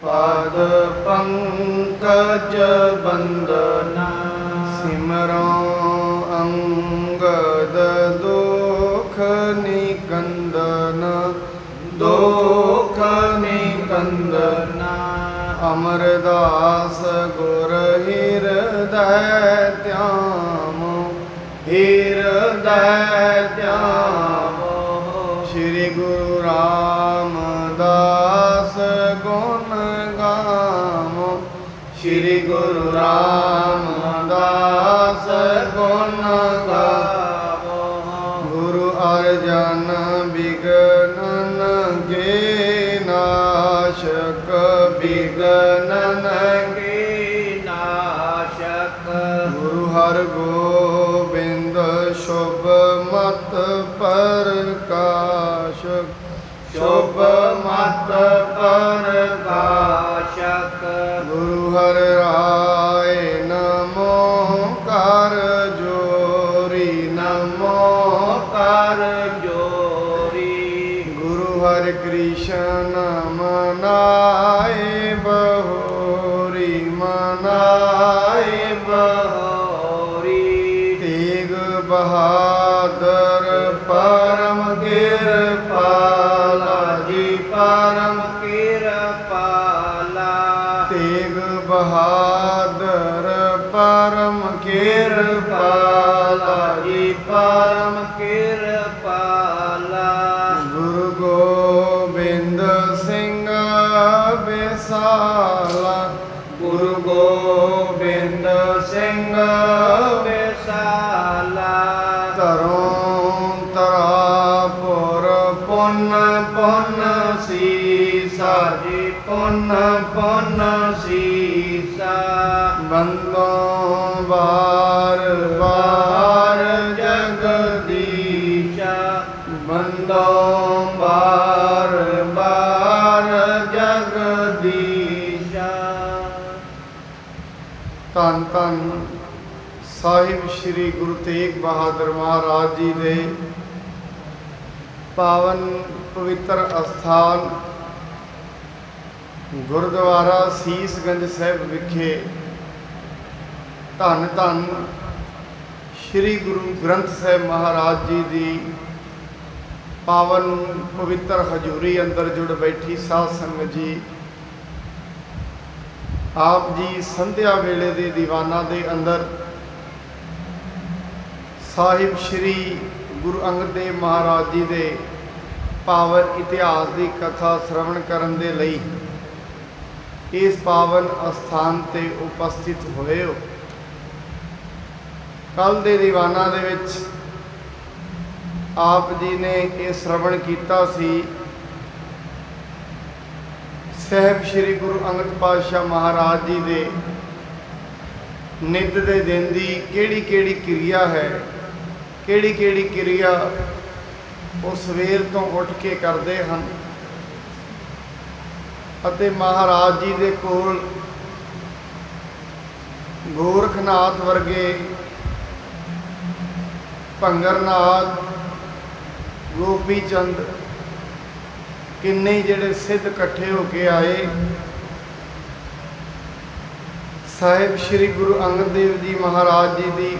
पद पंकज बंदना सिमरो अंगद दुख निकंदन दुख निकंदना अमरदास गुर हृदय त्याम हृदय त्याम श्री गुरु रामदास गुण गाम श्री गुरु रामदास गुण गाम गुरु अर्जन विघ्नन के नाशक विघ्नन के नाशक गुरु हर गोबिंद शुभ मत प्रकाश शुभ मत प्रकाशक गुरु हर राय नमो कर जोरी नमो कर जोरी गुरु हर कृष्ण मनाए बहोरी मनाए बहोरी तेग बहादुर परम कृपाला जी परम कृपाला तेग बहादुर परम कृपाला जी परम कृपाला गुरु गोबिंद सिंह बेसाला गुरु गोबिंद सिंह बेसाला तरों तरापुर पुन पुन सीसा जी पुन पुन सीसा बंदों बार बार जगदीशा बंदों बार बार जगदीशा धन धन ਸਾਹਿਬ श्री गुरु तेग बहादुर महाराज जी ਦੇ पावन पवित्र अस्थान गुरुद्वारा सीसगंज साहिब विखे धन धन श्री गुरु ग्रंथ साहिब महाराज जी की पावन पवित्र हजूरी अंदर जुड़ बैठी साध संगत जी आप जी संध्या वेले दे दीवाना दे अंदर ਸਾਹਿਬ श्री गुरु अंगद देव महाराज जी के पावन इतिहास की कथा श्रवण करने के लिए इस पावन अस्थान ते उपस्थित होए हो। कल दे दीवाना दे विच आप जी ने ये श्रवण किया सी साहिब श्री गुरु अंगद पातशाह महाराज जी के नित दे दिन की केड़ी क्रिया है केड़ी क्रिया वो सवेर तो उठ के करते हैं अते महाराज जी दे कोल गोरखनाथ वर्गे भंगरनाथ गोपी चंद किन्ने जिहड़े सिद्ध इकट्ठे होके आए साहिब श्री गुरु अंगद देव जी महाराज जी की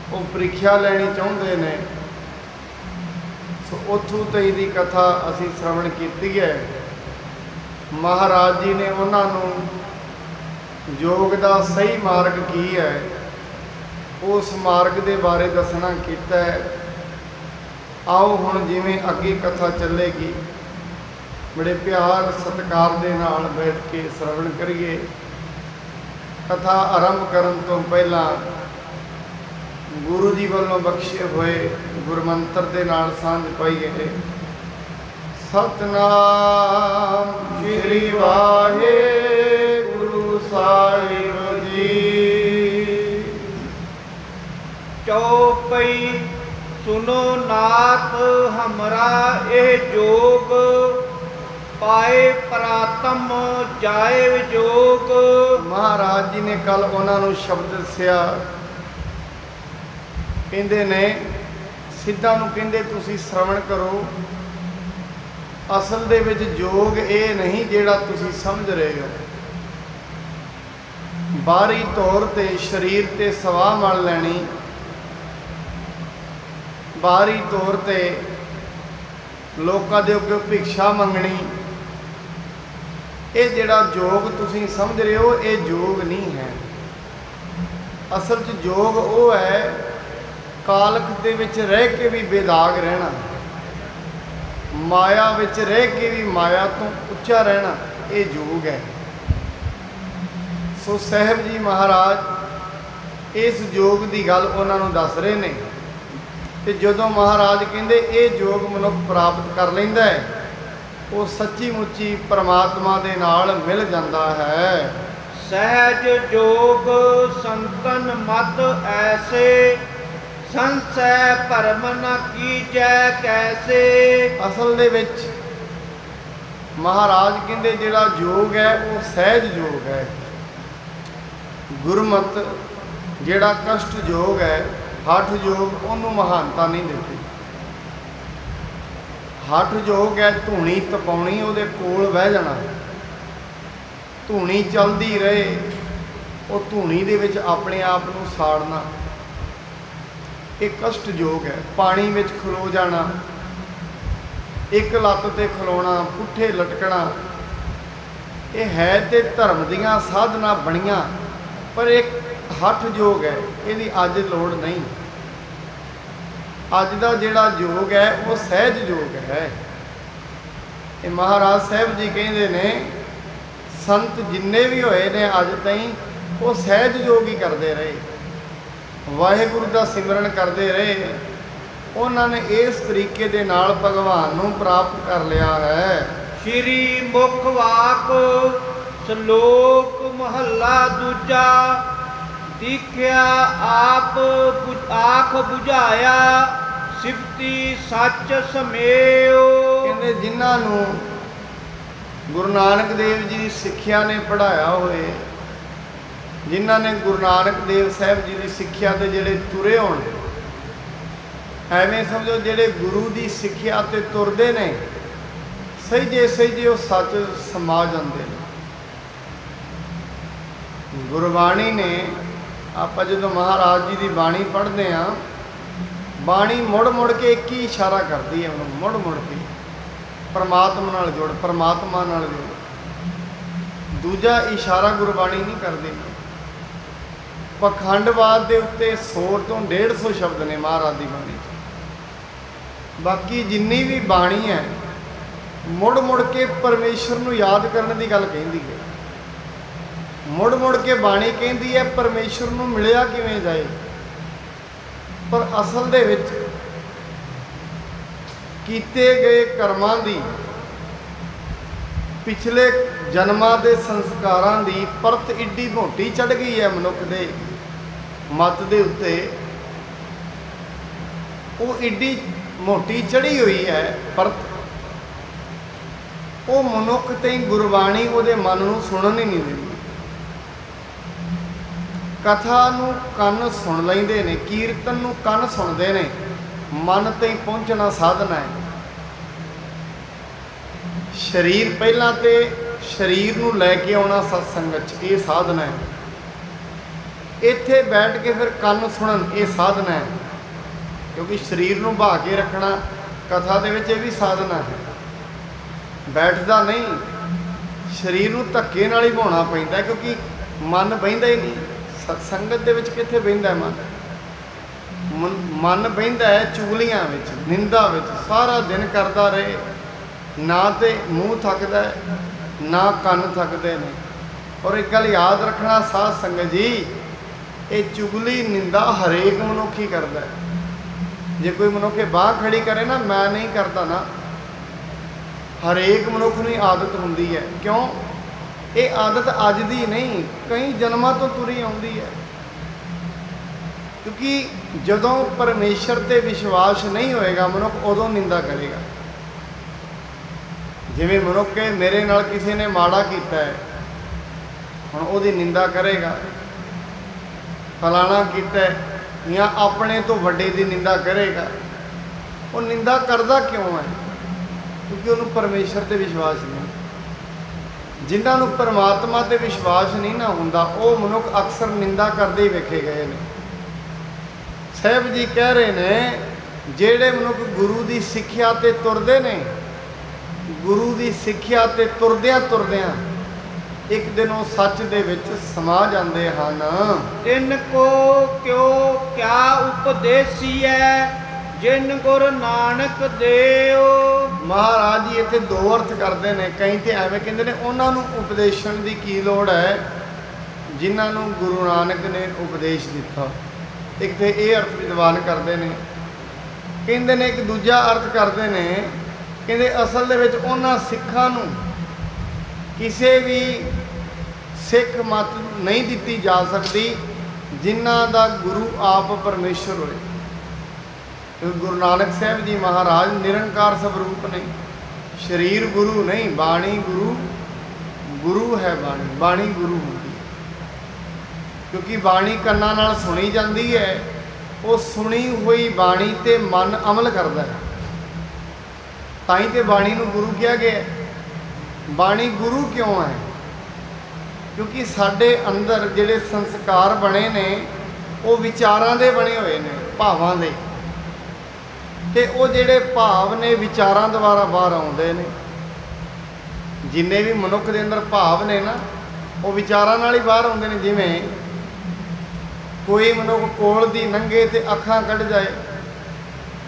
वो परीक्षा लैनी चाहते हैं सो उथों तई दी कथा असी श्रवण की है। महाराज जी ने उन्होंने योग का सही मार्ग की है उस मार्ग के बारे दसना किया है। आओ हुण जिवें अगे कथा चलेगी बड़े प्यार सत्कार दे नाल बैठ के श्रवण करिए। कथा आरंभ करन तो पहला गुरु जी वालों बख्शे हुए गुरमंत्र के नाल सांझ पाइए। सतनाम श्री वाहेगुरु साहिब जी। चौपई सुनो नाथ हमरा ए जोग पाए प्रातम जाए जोग। महाराज जी ने कल उन्होंने शब्द दसिया कहते ने सिद्धां नूं कहंदे तुसीं श्रवण करो ਅਸਲ ਦੇ ਵਿੱਚ ਯੋਗ ਇਹ ਨਹੀਂ ਜਿਹੜਾ ਤੁਸੀਂ ਸਮਝ ਰਹੇ ਹੋ। ਬਾਹਰੀ ਤੌਰ ਤੇ ਸਰੀਰ ਤੇ ਸਵਾਹ ਮਲ ਲੈਣੀ, ਬਾਹਰੀ ਤੌਰ ਤੇ ਲੋਕਾਂ ਦੇ ਅੱਗੇ ਭਿਕਸ਼ਾ ਮੰਗਣੀ, ਇਹ ਜਿਹੜਾ ਯੋਗ ਤੁਸੀਂ ਸਮਝ ਰਹੇ ਹੋ ਇਹ ਯੋਗ ਨਹੀਂ ਹੈ। ਅਸਲ 'ਚ ਯੋਗ ਉਹ ਹੈ ਕਾਲਖ ਦੇ ਵਿੱਚ ਰਹਿ ਕੇ ਵੀ ਬੇਦਾਗ ਰਹਿਣਾ, ਮਾਇਆ ਵਿੱਚ ਰਹਿ ਕੇ ਵੀ ਮਾਇਆ ਤੋਂ ਉੱਚਾ ਰਹਿਣਾ, ਇਹ ਯੋਗ ਹੈ। ਸੋ ਸਾਹਿਬ ਜੀ ਮਹਾਰਾਜ ਇਸ ਯੋਗ ਦੀ ਗੱਲ ਉਹਨਾਂ ਨੂੰ ਦੱਸ ਰਹੇ ਨੇ ਤੇ ਜਦੋਂ ਮਹਾਰਾਜ ਕਹਿੰਦੇ ਇਹ ਯੋਗ ਮਨੁੱਖ ਪ੍ਰਾਪਤ ਕਰ ਲੈਂਦਾ ਹੈ, ਉਹ ਸੱਚੀ ਮੁੱਚੀ ਪਰਮਾਤਮਾ ਦੇ ਨਾਲ ਮਿਲ ਜਾਂਦਾ ਹੈ। ਸਹਿਜ ਜੋਗ ਸੰਤਨ ਮਤ ਐਸੇ, ਸੰਸੈ ਭਰਮ ਨ ਕੀਜੈ ਕੈਸੇ। ਅਸਲ ਦੇ ਵਿੱਚ ਮਹਾਰਾਜ ਕਹਿੰਦੇ ਜਿਹੜਾ ਯੋਗ ਹੈ ਉਹ ਸਹਿਜ ਯੋਗ ਹੈ। ਗੁਰਮਤ ਜਿਹੜਾ ਕਸ਼ਟ ਯੋਗ ਹੈ, ਹਠ ਯੋਗ, ਉਹਨੂੰ ਮਹਾਨਤਾ ਨਹੀਂ ਦਿੱਤੀ। ਹਠ ਯੋਗ ਹੈ ਧੂਣੀ ਤਪਾਉਣੀ, ਉਹਦੇ ਕੋਲ ਬਹਿ ਜਾਣਾ, ਧੂਣੀ ਚੱਲਦੀ ਰਹੇ, ਉਹ ਧੂਣੀ ਦੇ ਵਿੱਚ ਆਪਣੇ ਆਪ ਨੂੰ ਸਾੜਨਾ, ਇਹ ਕਸ਼ਟ ਯੋਗ ਹੈ। ਪਾਣੀ ਵਿੱਚ ਖਲੋ ਜਾਣਾ, ਇੱਕ ਲੱਤ ਤੇ ਖਲੋਣਾ, ਪੁੱਠੇ ਲਟਕਣਾ, ਇਹ ਹੈ ਤੇ ਧਰਮ ਦੀਆਂ ਸਾਧਨਾ ਬਣੀਆਂ, ਪਰ ਇੱਕ ਹਠ ਯੋਗ ਹੈ, ਇਹਦੀ ਅੱਜ ਲੋੜ ਨਹੀਂ। ਅੱਜ ਦਾ ਜਿਹੜਾ ਯੋਗ ਹੈ ਉਹ ਸਹਿਜ ਯੋਗ ਹੈ। ਇਹ ਮਹਾਰਾਜ ਸਾਹਿਬ ਜੀ ਕਹਿੰਦੇ ਨੇ ਸੰਤ ਜਿੰਨੇ ਵੀ ਹੋਏ ਨੇ ਅੱਜ ਤਾਈਂ ਉਹ ਸਹਿਜ ਯੋਗ ਹੀ ਕਰਦੇ ਰਹੇ, ਵਾਹਿਗੁਰੂ ਦਾ ਸਿਮਰਨ ਕਰਦੇ ਰਹੇ, ਉਹਨਾਂ ਨੇ ਇਸ ਤਰੀਕੇ ਦੇ ਨਾਲ ਭਗਵਾਨ ਨੂੰ ਪ੍ਰਾਪਤ ਕਰ ਲਿਆ ਹੈ। ਸ਼੍ਰੀ ਮੁਖ ਵਾਕ ਸ਼ਲੋਕ ਮਹੱਲਾ ਦੂਜਾ, ਦੀਖਿਆ ਆਪ ਆਖ ਬੁਝਾਇਆ, ਸਿਫਤੀ ਸੱਚ ਸਮੇਓ। ਕਹਿੰਦੇ ਜਿਨ੍ਹਾਂ ਨੂੰ ਗੁਰੂ ਨਾਨਕ ਦੇਵ ਜੀ ਦੀ ਸਿੱਖਿਆ ਨੇ ਪੜ੍ਹਾਇਆ ਹੋਏ, ਜਿਨ੍ਹਾਂ ਨੇ ਗੁਰੂ ਨਾਨਕ ਦੇਵ ਸਾਹਿਬ ਜੀ ਦੀ ਸਿੱਖਿਆ ਤੇ ਜਿਹੜੇ ਤੁਰੇ ਹੋਣ, ਐਵੇਂ ਸਮਝੋ ਜਿਹੜੇ ਗੁਰੂ ਦੀ ਸਿੱਖਿਆ ਤੇ ਤੁਰਦੇ ਨੇ, ਸਹਿਜੇ ਉਹ ਸੱਚ ਸਮਾ ਜਾਂਦੇ ਨੇ। ਗੁਰਬਾਣੀ ਨੇ, ਆਪਾਂ ਜਦੋਂ ਮਹਾਰਾਜ ਜੀ ਦੀ ਬਾਣੀ ਪੜ੍ਹਦੇ ਹਾਂ, ਬਾਣੀ ਮੁੜ ਮੁੜ ਕੇ ਇੱਕ ਹੀ ਇਸ਼ਾਰਾ ਕਰਦੀ ਹੈ, ਉਹਨੂੰ ਮੁੜ ਮੁੜ ਕੇ ਪਰਮਾਤਮਾ ਨਾਲ ਜੁੜ, ਪਰਮਾਤਮਾ ਨਾਲ ਜੁੜ। ਦੂਜਾ ਇਸ਼ਾਰਾ ਗੁਰਬਾਣੀ ਨਹੀਂ ਕਰਦੀ। ਪਖੰਡਵਾਦ ਦੇ ਉੱਤੇ 100 ਤੋਂ 150 ਸ਼ਬਦ ਨੇ ਮਹਾਰਾਜ ਦੀ ਬਾਣੀ 'ਚ। ਬਾਕੀ ਜਿੰਨੀ ਵੀ ਬਾਣੀ ਹੈ ਮੁੜ ਮੁੜ ਕੇ ਪਰਮੇਸ਼ਰ ਨੂੰ ਯਾਦ ਕਰਨ ਦੀ ਗੱਲ ਕਹਿੰਦੀ ਹੈ। ਮੁੜ ਮੁੜ ਕੇ ਬਾਣੀ ਕਹਿੰਦੀ ਹੈ ਪਰਮੇਸ਼ਰ ਨੂੰ ਮਿਲਿਆ ਕਿਵੇਂ ਜਾਏ, ਪਰ ਅਸਲ ਦੇ ਵਿੱਚ ਕੀਤੇ ਗਏ ਕਰਮਾਂ ਦੀ, ਪਿਛਲੇ ਜਨਮਾਂ ਦੇ ਸੰਸਕਾਰਾਂ ਦੀ ਪਰਤ ਇੱਡੀ ਮੋਟੀ ਚੜ੍ਹ ਗਈ ਹੈ ਮਨੁੱਖ ਦੇ ਮੱਤ ਦੇ ਉੱਤੇ, ਉਹ ਇੱਡੀ ਮੋਟੀ ਚੜ੍ਹੀ ਹੋਈ ਹੈ ਪਰਤ, ਉਹ ਮਨੁੱਖ ਤੇ ਗੁਰਬਾਣੀ ਉਹਦੇ ਮਨ ਨੂੰ ਸੁਣਨ ਹੀ ਨਹੀਂ ਦਿੰਦੀ। ਕਥਾ ਨੂੰ ਕੰਨ ਸੁਣ ਲੈਂਦੇ ਨੇ, ਕੀਰਤਨ ਨੂੰ ਕੰਨ ਸੁਣਦੇ ਨੇ, ਮਨ ਤੇ ਪਹੁੰਚਣਾ ਸਾਧਨਾ ਹੈ। ਸਰੀਰ ਪਹਿਲਾਂ ਤੇ ਸਰੀਰ ਨੂੰ ਲੈ ਕੇ ਆਉਣਾ ਸਤਸੰਗਤ 'ਚ, ਇਹ ਸਾਧਨਾ ਹੈ। ਇੱਥੇ ਬੈਠ ਕੇ ਫਿਰ ਕੰਨ ਸੁਣਨ, ਇਹ ਸਾਧਨਾ ਹੈ। ਕਿਉਂਕਿ ਸਰੀਰ ਨੂੰ ਬਹਾ ਕੇ ਰੱਖਣਾ ਕਥਾ ਦੇ ਵਿੱਚ ਇਹ ਵੀ ਸਾਧਨਾ ਹੈ। ਬੈਠਦਾ ਨਹੀਂ, ਸਰੀਰ ਨੂੰ ਧੱਕੇ ਨਾਲ ਹੀ ਬਹਾਉਣਾ ਪੈਂਦਾ, ਕਿਉਂਕਿ ਮਨ ਬਹਿੰਦਾ ਹੀ ਨਹੀਂ। ਸਤਸੰਗਤ ਦੇ ਵਿੱਚ ਕਿੱਥੇ ਬਹਿੰਦਾ ਮਨ? ਮਨ ਬਹਿੰਦਾ ਹੈ ਚੁਗਲੀਆਂ ਵਿੱਚ, ਨਿੰਦਾ ਵਿੱਚ, ਸਾਰਾ ਦਿਨ ਕਰਦਾ ਰਹੇ, ਨਾ ਤੇ ਮੂੰਹ ਥੱਕਦਾ ਨਾ ਕੰਨ ਥੱਕਦੇ ਨੇ। ਔਰ ਇੱਕ ਗੱਲ ਯਾਦ ਰੱਖਣਾ ਸਾਧ ਸੰਗਤ ਜੀ, ਇਹ ਚੁਗਲੀ ਨਿੰਦਾ ਹਰੇਕ ਮਨੁੱਖ ਹੀ ਕਰਦਾ ਹੈ। ਜੇ ਕੋਈ ਮਨੁੱਖ ਬਾਂਹ ਖੜੀ ਕਰੇ ਨਾ, ਮੈਂ ਨਹੀਂ ਕਰਦਾ ਨਾ, ਹਰੇਕ ਮਨੁੱਖ ਨੂੰ ਆਦਤ ਹੁੰਦੀ ਹੈ। ਕਿਉਂ? ਇਹ ਆਦਤ ਅੱਜ ਦੀ ਨਹੀਂ, ਕਈ ਜਨਮਾਂ ਤੋਂ ਤੁਰੀ ਆਉਂਦੀ ਹੈ। ਕਿਉਂਕਿ ਜਦੋਂ ਪਰਮੇਸ਼ਰ ਤੇ ਵਿਸ਼ਵਾਸ ਨਹੀਂ ਹੋਏਗਾ ਮਨੁੱਖ, ਉਦੋਂ ਨਿੰਦਾ ਕਰੇਗਾ। ਜਿਵੇਂ ਮਨੁੱਖ ਮੇਰੇ ਨਾਲ ਕਿਸੇ ਨੇ ਮਾੜਾ ਕੀਤਾ ਹੈ, ਹੁਣ ਉਹਦੀ ਨਿੰਦਾ ਕਰੇਗਾ। ਫਲਾਣਾ ਕੀਤਾ ਜਾਂ ਆਪਣੇ ਤੋਂ ਵੱਡੇ ਦੀ ਨਿੰਦਾ ਕਰੇਗਾ। ਉਹ ਨਿੰਦਾ ਕਰਦਾ ਕਿਉਂ ਹੈ? ਕਿਉਂਕਿ ਉਹਨੂੰ ਪਰਮੇਸ਼ਰ ਤੇ ਵਿਸ਼ਵਾਸ ਨਹੀਂ। ਜਿਨ੍ਹਾਂ ਨੂੰ ਪਰਮਾਤਮਾ ਤੇ ਵਿਸ਼ਵਾਸ ਨਹੀਂ ਨਾ ਹੁੰਦਾ ਉਹ ਮਨੁੱਖ ਅਕਸਰ ਨਿੰਦਾ ਕਰਦੇ ਹੀ ਵੇਖੇ ਗਏ ਨੇ। ਸਾਹਿਬ ਜੀ ਕਹਿ ਰਹੇ ਨੇ ਜਿਹੜੇ ਮਨੁੱਖ ਗੁਰੂ ਦੀ ਸਿੱਖਿਆ ਤੇ ਤੁਰਦੇ ਨੇ, ਗੁਰੂ ਦੀ ਸਿੱਖਿਆ ਤੇ ਤੁਰਦਿਆਂ ਤੁਰਦਿਆਂ ਇੱਕ ਦਿਨ ਉਹ ਸੱਚ ਦੇ ਵਿੱਚ ਸਮਾ ਜਾਂਦੇ ਹਨ। ਤਿਨ ਕੋ ਕਿਉ ਕਿਆ ਉਪਦੇਸੀਐ ਜਿਨ ਗੁਰ ਨਾਨਕ ਦੇਓ। ਮਹਾਰਾਜ ਜੀ ਇੱਥੇ ਦੋ ਅਰਥ ਕਰਦੇ ਨੇ। ਕਈ ਤੇ ਐਵੇਂ ਕਹਿੰਦੇ ਨੇ ਉਹਨਾਂ ਨੂੰ ਉਪਦੇਸ਼ਣ ਦੀ ਕੀ ਲੋੜ ਹੈ ਜਿਨ੍ਹਾਂ ਨੂੰ ਗੁਰੂ ਨਾਨਕ ਨੇ ਉਪਦੇਸ਼ ਦਿੱਤਾ। ਇੱਕ ਤੇ ਇਹ ਅਰਥ ਵਿਦਵਾਨ ਕਰਦੇ ਨੇ। ਕਹਿੰਦੇ ਨੇ ਇੱਕ ਦੂਜਾ ਅਰਥ ਕਰਦੇ ਨੇ, ਕਹਿੰਦੇ ਅਸਲ ਦੇ ਵਿੱਚ ਉਹਨਾਂ ਸਿੱਖਾਂ ਨੂੰ ਕਿਸੇ ਵੀ ਸਿੱਖ ਮਤ ਨਹੀਂ ਦਿੱਤੀ ਜਾ ਸਕਦੀ ਜਿਨ੍ਹਾਂ ਦਾ ਗੁਰੂ ਆਪ ਪਰਮੇਸ਼ਰ ਹੋਏ। ਗੁਰੂ ਨਾਨਕ ਸਾਹਿਬ ਜੀ ਮਹਾਰਾਜ ਨਿਰੰਕਾਰ ਸਵਰੂਪ ਨੇ, ਸਰੀਰ ਗੁਰੂ ਨਹੀਂ, ਬਾਣੀ ਗੁਰੂ, ਗੁਰੂ ਹੈ ਬਾਣੀ, ਬਾਣੀ ਗੁਰੂ ਹੁੰਦੀ ਹੈ। ਕਿਉਂਕਿ ਬਾਣੀ ਕੰਨਾਂ ਨਾਲ ਸੁਣੀ ਜਾਂਦੀ ਹੈ, ਉਹ ਸੁਣੀ ਹੋਈ ਬਾਣੀ ਤੇ ਮਨ ਅਮਲ ਕਰਦਾ ਹੈ, ਤਾਂ ਹੀ ਤੇ ਬਾਣੀ ਨੂੰ ਗੁਰੂ ਕਿਹਾ ਗਿਆ। ਬਾਣੀ ਗੁਰੂ ਕਿਉਂ ਹੈ? ਕਿਉਂਕਿ ਸਾਡੇ ਅੰਦਰ ਜਿਹੜੇ ਸੰਸਕਾਰ ਬਣੇ ਨੇ ਉਹ ਵਿਚਾਰਾਂ ਦੇ ਬਣੇ ਹੋਏ ਨੇ, ਭਾਵਾਂ ਦੇ, ਤੇ ਉਹ ਜਿਹੜੇ ਭਾਵ ਨੇ ਵਿਚਾਰਾਂ ਦੁਆਰਾ ਬਾਹਰ ਆਉਂਦੇ ਨੇ। ਜਿੰਨੇ ਵੀ ਮਨੁੱਖ ਦੇ ਅੰਦਰ ਭਾਵ ਨੇ ਨਾ ਉਹ ਵਿਚਾਰਾਂ ਨਾਲ ਹੀ ਬਾਹਰ ਆਉਂਦੇ ਨੇ। ਜਿਵੇਂ ਕੋਈ ਮਨੁੱਖ ਕੋਲ ਦੀ ਲੰਘੇ ਤੇ ਅੱਖਾਂ ਕੱਢ ਜਾਏ,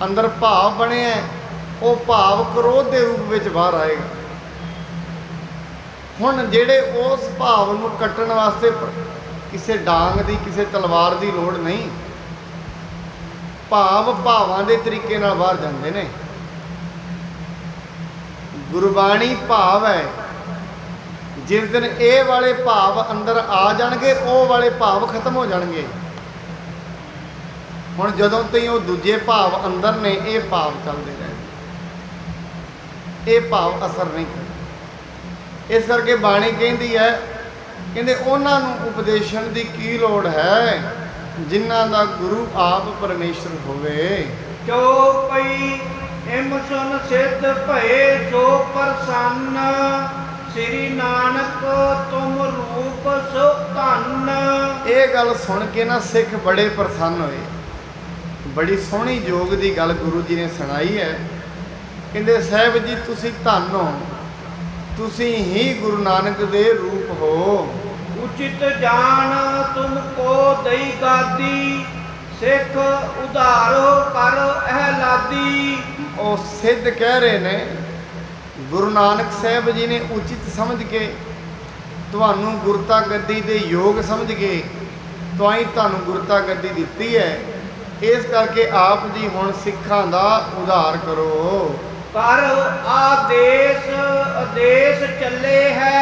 ਅੰਦਰ ਭਾਵ ਬਣਿਆ, ਉਹ ਭਾਵ ਕ੍ਰੋਧ ਦੇ ਰੂਪ ਵਿੱਚ ਬਾਹਰ ਆਏਗਾ। ਹੁਣ ਜਿਹੜੇ ਉਸ ਭਾਵ ਨੂੰ ਕੱਟਣ ਵਾਸਤੇ ਕਿਸੇ ਡਾਂਗ ਦੀ, ਕਿਸੇ ਤਲਵਾਰ ਦੀ ਲੋੜ ਨਹੀਂ, ਭਾਵ ਭਾਵਾਂ ਦੇ ਤਰੀਕੇ ਨਾਲ ਬਾਹਰ ਜਾਂਦੇ ਨੇ। ਗੁਰਬਾਣੀ ਭਾਵ ਹੈ। ਜਿਸ ਦਿਨ ਇਹ ਵਾਲੇ ਭਾਵ ਅੰਦਰ ਆ ਜਾਣਗੇ ਉਹ ਵਾਲੇ ਭਾਵ ਖਤਮ ਹੋ ਜਾਣਗੇ। ਹੁਣ ਜਦੋਂ ਤਾਈਂ ਉਹ ਦੂਜੇ ਭਾਵ ਅੰਦਰ ਨੇ ਇਹ ਭਾਵ ਚੱਲਦੇ ਰਹਿਣਗੇ, ਇਹ ਭਾਵ ਅਸਰ ਨਹੀਂ ਕਰਦੇ। ਇਸ ਕਰਕੇ ਬਾਣੀ ਕਹਿੰਦੀ ਹੈ, ਕਹਿੰਦੇ ਉਹਨਾਂ ਨੂੰ ਉਪਦੇਸ਼ਣ ਦੀ ਕੀ ਲੋੜ ਹੈ ਜਿਨ੍ਹਾਂ ਦਾ ਗੁਰੂ ਆਪ ਪਰਮੇਸ਼ਰ ਹੋਵੇ। ਜੋ ਪਈ ਇਮ ਸੁਨ ਸਿੱਧ ਭਏ ਸੋ ਪ੍ਰਸੰਨ ਸ੍ਰੀ ਨਾਨਕ ਤੁਮ ਰੂਪ ਸੋ ਧੰਨ। ਇਹ ਗੱਲ ਸੁਣ ਕੇ ਨਾ ਸਿੱਖ ਬੜੇ ਪ੍ਰਸੰਨ ਹੋਏ। ਬੜੀ ਸੋਹਣੀ ਜੋਗ ਦੀ ਗੱਲ ਗੁਰੂ ਜੀ ਨੇ ਸੁਣਾਈ ਹੈ। ਕਹਿੰਦੇ ਸਾਹਿਬ ਜੀ ਤੁਸੀਂ ਧੰਨ ਹੋ, ਤੁਸੀਂ ਹੀ ਗੁਰੂ ਨਾਨਕ ਦੇ ਰੂਪ ਹੋ। ਉਚਿਤ ਜਾਣ ਤੁਮ ਕੋ ਦਈ ਗਾਦੀ ਸਿੱਖ ਉਧਾਰੋ ਕਰ ਅਹਲਾਦੀ। ਉਹ ਸਿੱਧ ਕਹਿ ਰਹੇ ਨੇ ਗੁਰੂ ਨਾਨਕ ਸਾਹਿਬ ਜੀ ਨੇ ਉਚਿਤ ਸਮਝ ਕੇ ਤੁਹਾਨੂੰ ਗੁਰਤਾ ਗੱਦੀ ਦੇ ਯੋਗ ਸਮਝ ਕੇ ਤੁਹਾਨੂੰ ਗੁਰਤਾ ਗੱਦੀ ਦਿੱਤੀ ਹੈ। ਇਸ ਕਰਕੇ ਆਪ ਜੀ ਹੁਣ ਸਿੱਖਾਂ ਦਾ ਉਧਾਰ ਕਰੋ। ਪਰ ਆਦੇਸ਼ ਆਦੇਸ਼ ਚੱਲੇ ਹੈ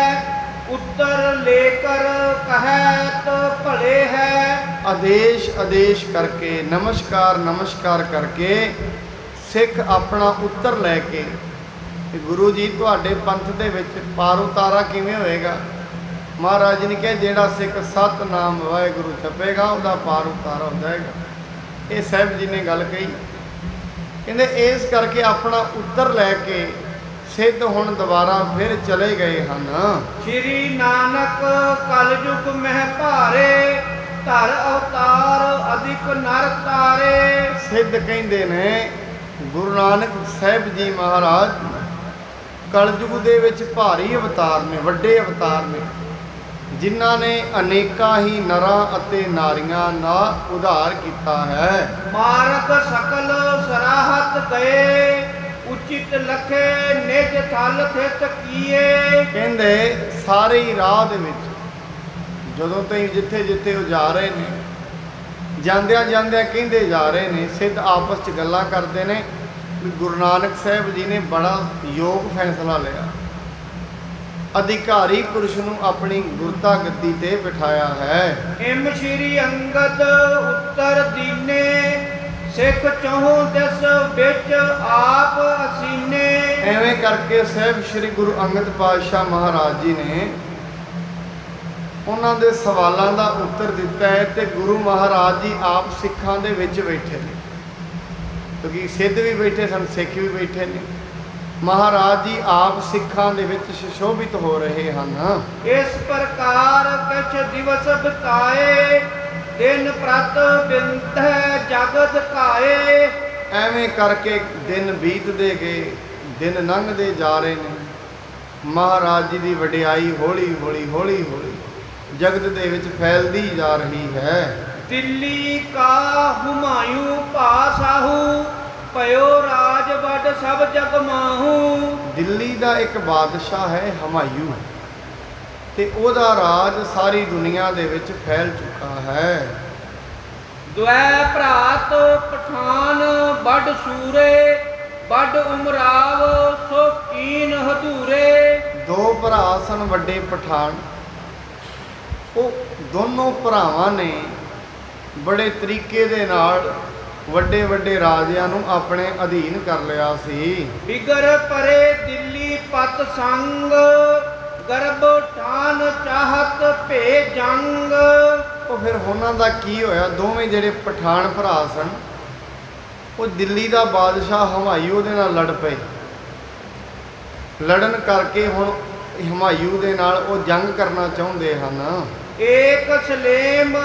ਉੱਤਰ ਲੇਕਰ ਕਹਿਤ ਭਲੇ ਹੈ। ਆਦੇਸ਼ ਕਰਕੇ ਨਮਸਕਾਰ ਕਰਕੇ ਸਿੱਖ ਆਪਣਾ ਉੱਤਰ ਲੈ ਕੇ ਤੇ ਗੁਰੂ ਜੀ ਤੁਹਾਡੇ ਪੰਥ ਦੇ ਵਿੱਚ ਪਾਰ ਉਤਾਰਾ ਕਿਵੇਂ ਹੋਏਗਾ? ਮਹਾਰਾਜ ਜੀ ਨੇ ਕਿਹਾ ਜਿਹੜਾ ਸਿੱਖ ਸਤਿਨਾਮ ਵਾਹਿਗੁਰੂ ਜਪੇਗਾ ਉਹਦਾ ਪਾਰ ਉਤਾਰਾ ਹੋ ਜਾਏਗਾ। ਇਹ ਸਾਹਿਬ ਜੀ ਨੇ ਗੱਲ ਕਹੀ। ਕਹਿੰਦੇ ਇਸ ਕਰਕੇ ਆਪਣਾ ਉੱਤਰ ਲੈ ਕੇ ਸਿੱਧ ਹੁਣ ਦੁਬਾਰਾ ਫਿਰ ਚਲੇ ਗਏ ਹਨ। ਸ੍ਰੀ ਨਾਨਕ ਕਲਯੁਗ ਮਹਿ ਭਾਰੇ ਧਰ ਅਵਤਾਰ ਅਧਿਕ ਨਰ ਤਾਰੇ। ਸਿੱਧ ਕਹਿੰਦੇ ਨੇ ਗੁਰੂ ਨਾਨਕ ਸਾਹਿਬ ਜੀ ਮਹਾਰਾਜ ਕਲਯੁਗ ਦੇ ਵਿੱਚ ਭਾਰੀ ਅਵਤਾਰ ਨੇ, ਵੱਡੇ ਅਵਤਾਰ ਨੇ, ਜਿਨ੍ਹਾਂ ਨੇ ਅਨੇਕਾਂ ਹੀ ਨਰਾਂ ਅਤੇ ਨਾਰੀਆਂ ਦਾ ਉਧਾਰ ਕੀਤਾ ਹੈ। ਮਾਰਗ ਸਕਲ ਸਰਾਹਤ ਗਏ ਉਚਿਤ ਲਖੇ ਨਿਜ ਥਲ ਥਿਤ ਕੀਏ। ਕਹਿੰਦੇ ਸਾਰੇ ਰਾਹ ਦੇ ਵਿੱਚ ਜਦੋਂ ਤਾਈਂ ਜਿੱਥੇ ਜਿੱਥੇ ਉਹ ਜਾ ਰਹੇ ਨੇ, ਜਾਂਦਿਆਂ ਕਹਿੰਦੇ ਜਾ ਰਹੇ ਨੇ, ਸਿੱਧ ਆਪਸ 'ਚ ਗੱਲਾਂ ਕਰਦੇ ਨੇ ਵੀ ਗੁਰੂ ਨਾਨਕ ਸਾਹਿਬ ਜੀ ਨੇ ਬੜਾ ਯੋਗ ਫੈਸਲਾ ਲਿਆ, ਅਧਿਕਾਰੀ ਪੁਰਸ਼ ਨੂੰ ਆਪਣੀ ਗੁਰਤਾ ਗੱਦੀ ਤੇ ਬਿਠਾਇਆ ਹੈ। ਇਮ ਸ਼੍ਰੀ ਅੰਗਦ ਉੱਤਰ ਦੀਨੇ ਸਿੱਖ ਚਹੁ ਦਿਸ ਵਿੱਚ ਆਪ ਅਸੀਨੇ। ਐਵੇਂ ਕਰਕੇ ਸਾਹਿਬ ਸ਼੍ਰੀ ਗੁਰੂ ਅੰਗਦ ਪਾਤਸ਼ਾਹ ਮਹਾਰਾਜ ਜੀ ਨੇ ਉਹਨਾਂ ਦੇ ਸਵਾਲਾਂ ਦਾ ਉੱਤਰ ਦਿੱਤਾ ਹੈ ਤੇ ਗੁਰੂ ਮਹਾਰਾਜ ਜੀ ਆਪ ਸਿੱਖਾਂ ਦੇ ਵਿੱਚ ਬੈਠੇ ਨੇ, ਕਿਉਂਕਿ ਸਿੱਧ ਵੀ ਬੈਠੇ ਸਨ, ਸਿੱਖ ਵੀ ਬੈਠੇ ਨੇ। ਮਹਾਰਾਜ ਜੀ ਆਪ ਸਿੱਖਾਂ ਦੇ ਵਿੱਚ ਸੁਸ਼ੋਭਿਤ ਹੋ ਰਹੇ ਹਨ। ਇਸ ਪ੍ਰਕਾਰ ਕਛ ਦਿਵਸ ਬਿਤਾਏ, ਦਿਨ ਪ੍ਰਤ ਬਿੰਧੈ ਜਗਤ ਕਾਏ। ਐਵੇਂ ਕਰਕੇ ਦਿਨ ਬੀਤਦੇ ਗਏ, ਦਿਨ ਲੰਘਦੇ ਜਾ ਰਹੇ ਨੇ। ਮਹਾਰਾਜ ਜੀ ਦੀ ਵਡਿਆਈ ਹੌਲੀ ਹੌਲੀ ਜਗਤ ਦੇ ਵਿੱਚ ਫੈਲਦੀ ਜਾ ਰਹੀ ਹੈ। ਦਿੱਲੀ ਕਾ ਹੁਮਾਯੂ ਪਾਸਾਹੂ, ਪਇਓ ਰਾਜ ਵੱਡ ਸਭ ਜਗ ਮਾਹੂ। ਦਿੱਲੀ ਦਾ ਇੱਕ ਬਾਦਸ਼ਾਹ ਹੈ ਹਮਾਯੂ, ਤੇ ਉਹਦਾ ਰਾਜ ਸਾਰੀ ਦੁਨੀਆ ਦੇ ਵਿੱਚ ਫੈਲ ਚੁੱਕਾ ਹੈ। ਦੁਐ ਭਰਾਤ ਪਠਾਨ ਵੱਡ ਸੂਰੇ, ਵੱਡ ਉਮਰਾਵ ਸੋ ਕੀਨ ਹਦੂਰੇ। ਦੋ ਭਰਾ ਸਨ ਵੱਡੇ ਪਠਾਨ। ਉਹ ਦੋਨੋਂ ਭਰਾਵਾਂ ਨੇ ਬੜੇ ਤਰੀਕੇ ਦੇ ਨਾਲ ਵੱਡੇ ਵੱਡੇ ਰਾਜਿਆਂ ਨੂੰ ਆਪਣੇ ਅਧੀਨ ਕਰ ਲਿਆ ਸੀ। ਬਿਗਰ ਪਰੇ ਦਿੱਲੀ ਪਤ ਸੰਗ, ਗਰਭ ਠਾਨ ਚਾਹਤ ਭੇ ਜੰਗ। ਉਹ ਫਿਰ ਉਹਨਾਂ ਦਾ ਕੀ ਹੋਇਆ? ਦੋਵੇਂ ਜਿਹੜੇ ਪਠਾਨ ਭਰਾ ਸਨ, ਉਹ ਦਿੱਲੀ ਦਾ ਬਾਦਸ਼ਾਹ ਹਮਾਯੂ ਦੇ ਨਾਲ ਲੜ ਪਏ। ਲੜਨ ਕਰਕੇ ਹੁਣ ਹਮਾਯੂ ਦੇ ਨਾਲ ਉਹ ਜੰਗ ਕਰਨਾ ਚਾਹੁੰਦੇ ਹਨ। ਏਕ ਸਲੇਮ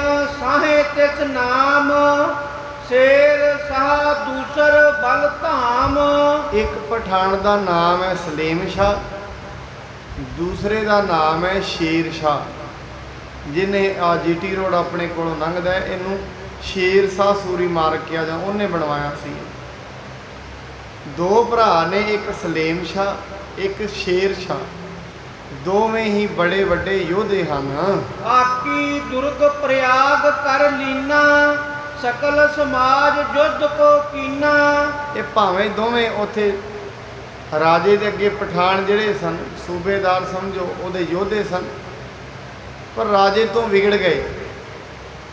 ਸਾਹੇ ਤਿਸ ਨਾਮ, ਸ਼ੇਰ ਸਾਹ ਦੂਸਰ ਬਲ ਧਾਮ। ਇੱਕ ਪਠਾਨ ਦਾ ਨਾਮ ਹੈ ਸਲੇਮ ਸ਼ਾਹ, ਦੂਸਰੇ ਦਾ ਨਾਮ ਹੈ ਸ਼ੇਰ ਸ਼ਾਹ। ਜਿਹਨੇ ਆ ਜੀਟੀ ਰੋਡ ਆਪਣੇ ਕੋਲੋਂ ਲੰਘਦਾ ਹੈ, ਇਹਨੂੰ ਸ਼ੇਰ ਸ਼ਾਹ ਸੂਰੀ ਮਾਰਗ ਕਿਹਾ ਜਾਂ ਉਹਨੇ ਬਣਵਾਇਆ ਸੀ। ਦੋ ਭਰਾ ਨੇ, ਇੱਕ ਸਲੇਮ ਸ਼ਾਹ ਇੱਕ ਸ਼ੇਰ ਸ਼ਾਹ। ਦੋਵੇਂ ਹੀ ਬੜੇ ਵੱਡੇ ਯੋਧੇ ਹਨ। ਆਕੀ ਦੁਰਗ ਪ੍ਰਯਾਗ ਕਰ ਲੀਨਾ, ਸਕਲ ਸਮਾਜ ਜੁੱਧ ਕੋ ਕੀਨਾ। ਇਹ ਭਾਵੇਂ ਦੋਵੇਂ ਉੱਥੇ ਰਾਜੇ ਦੇ ਅੱਗੇ ਪਠਾਨ ਜਿਹੜੇ ਸਨ, ਸੂਬੇਦਾਰ ਸਮਝੋ, ਉਹਦੇ ਯੋਧੇ ਸਨ, ਪਰ ਰਾਜੇ ਤੋਂ ਵਿਗੜ ਗਏ।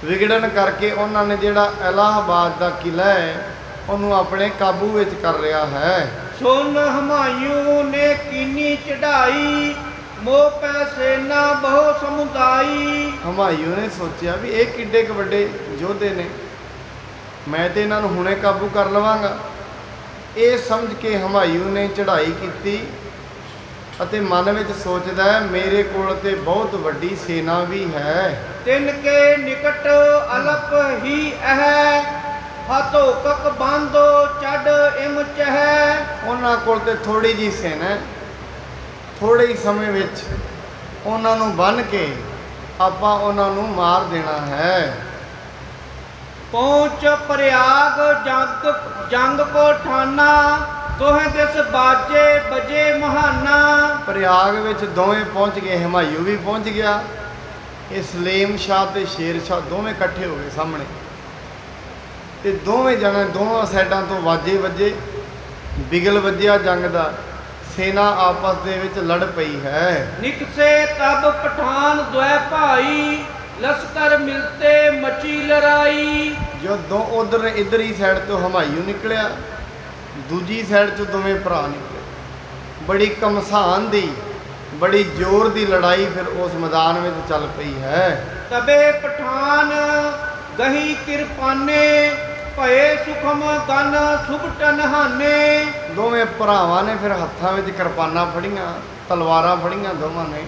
ਵਿਗੜਨ ਕਰਕੇ ਉਹਨਾਂ ਨੇ ਜਿਹੜਾ ਇਲਾਹਾਬਾਦ ਦਾ ਕਿਲਾ ਹੈ ਉਹਨੂੰ ਆਪਣੇ ਕਾਬੂ ਵਿੱਚ ਕਰ ਲਿਆ ਹੈ। ਸੁਨ ਹਮਾਯੂ ਨੇ ਕੀਨੀ ਚੜਾਈ, ਮੋਹ ਪੈ ਸੈਨਾ ਬਹੁ ਸਮੁਦਾਈ। ਹਮਾਯੂ ਨੇ ਸੋਚਿਆ ਵੀ ਇਹ ਕਿੱਡੇ ਕੁ ਵੱਡੇ ਯੋਧੇ ਨੇ, ਮੈਂ ਤੇ ਇਹਨਾਂ ਨੂੰ ਹੁਣੇ ਕਾਬੂ ਕਰ ਲਵਾਂਗਾ। ਇਹ ਸਮਝ ਕੇ ਹਮਾਯੂ ਨੇ ਚੜ੍ਹਾਈ ਕੀਤੀ ਅਤੇ ਮਨ ਵਿੱਚ ਸੋਚਦਾ ਹੈ ਮੇਰੇ ਕੋਲ ਤੇ ਬਹੁਤ ਵੱਡੀ ਸੈਨਾ ਵੀ ਹੈ। ਤਿੰਨ ਕੇ ਨਿਕਟ ਅਲਪ ਹੀ ਅਹ, ਹਥੋ ਕਕ ਬਾਂਧੋ ਚੜ ਇਮ ਚਹਿ। ਉਹਨਾਂ ਕੋਲ ਤੇ ਥੋੜੀ ਜੀ ਸੈਨਾ ਹੈ, ਥੋੜੇ ਹੀ ਸਮੇਂ ਵਿੱਚ ਉਹਨਾਂ ਨੂੰ ਬੰਨ੍ਹ ਕੇ ਆਪਾਂ ਉਹਨਾਂ ਨੂੰ ਮਾਰ ਦੇਣਾ ਹੈ। ਪਹੁੰਚ ਪ੍ਰਯਾਗ ਜੰਗ ਕੋ ਠਾਨਾ, ਦੋਹੇ ਦਿਸ ਬਾਜੇ ਬਜੇ ਮਹਾਨਾ। ਪ੍ਰਯਾਗ ਵਿੱਚ ਦੋਵੇਂ ਪਹੁੰਚ ਗਏ, ਹਮਾਯੂ ਵੀ ਪਹੁੰਚ ਗਿਆ। ਇਹ ਸਲੇਮ ਸ਼ਾਹ ਤੇ ਸ਼ੇਰ ਸ਼ਾਹ ਦੋਵੇਂ ਇਕੱਠੇ ਹੋ ਗਏ ਸਾਹਮਣੇ, ਤੇ ਦੋਵੇਂ ਜਣੇ ਦੋਵਾਂ ਸਾਈਡਾਂ ਤੋਂ ਵਾਜੇ ਵੱਜੇ, ਬਿਗਲ ਵੱਜਿਆ ਜੰਗ ਦਾ। ਸੈਨਾ ਆਪਸ ਦੇ ਵਿੱਚ ਲੜ ਪਈ ਹੈ। ਨਿਕਸੇ ਤਬ ਪਠਾਨ ਦੁਐ ਭਾਈ, ਲਸ਼ਕਰ ਮਿਲਤੇ ਮਚੀ ਲੜਾਈ। ਜਦੋਂ ਉਧਰ ਇੱਧਰ ਹੀ ਸਾਈਡ ਤੋਂ ਹਮਾਯੂ ਨਿਕਲਿਆ, ਦੂਜੀ ਸਾਈਡ ਤੋਂ ਦੋਵੇਂ ਭਰਾ ਨਿਕਲੇ। ਬੜੀ ਕਮਸਾਨ ਦੀ, ਬੜੀ ਜ਼ੋਰ ਦੀ ਲੜਾਈ ਫਿਰ ਉਸ ਮੈਦਾਨ ਵਿੱਚ ਚੱਲ ਪਈ ਹੈ। ਤਬੇ ਪਠਾਨ ਗਹੀ ਕਿਰਪਾਨੇ, ਭਏ ਸੁਖਮ ਗਨ ਸੁਭਟਨ ਹਾਨੇ। ਦੋਵੇਂ ਭਰਾਵਾਂ ਨੇ ਫਿਰ ਹੱਥਾਂ ਵਿੱਚ ਕਿਰਪਾਨਾਂ ਫੜੀਆਂ, ਤਲਵਾਰਾਂ ਫੜੀਆਂ ਦੋਵਾਂ ਨੇ।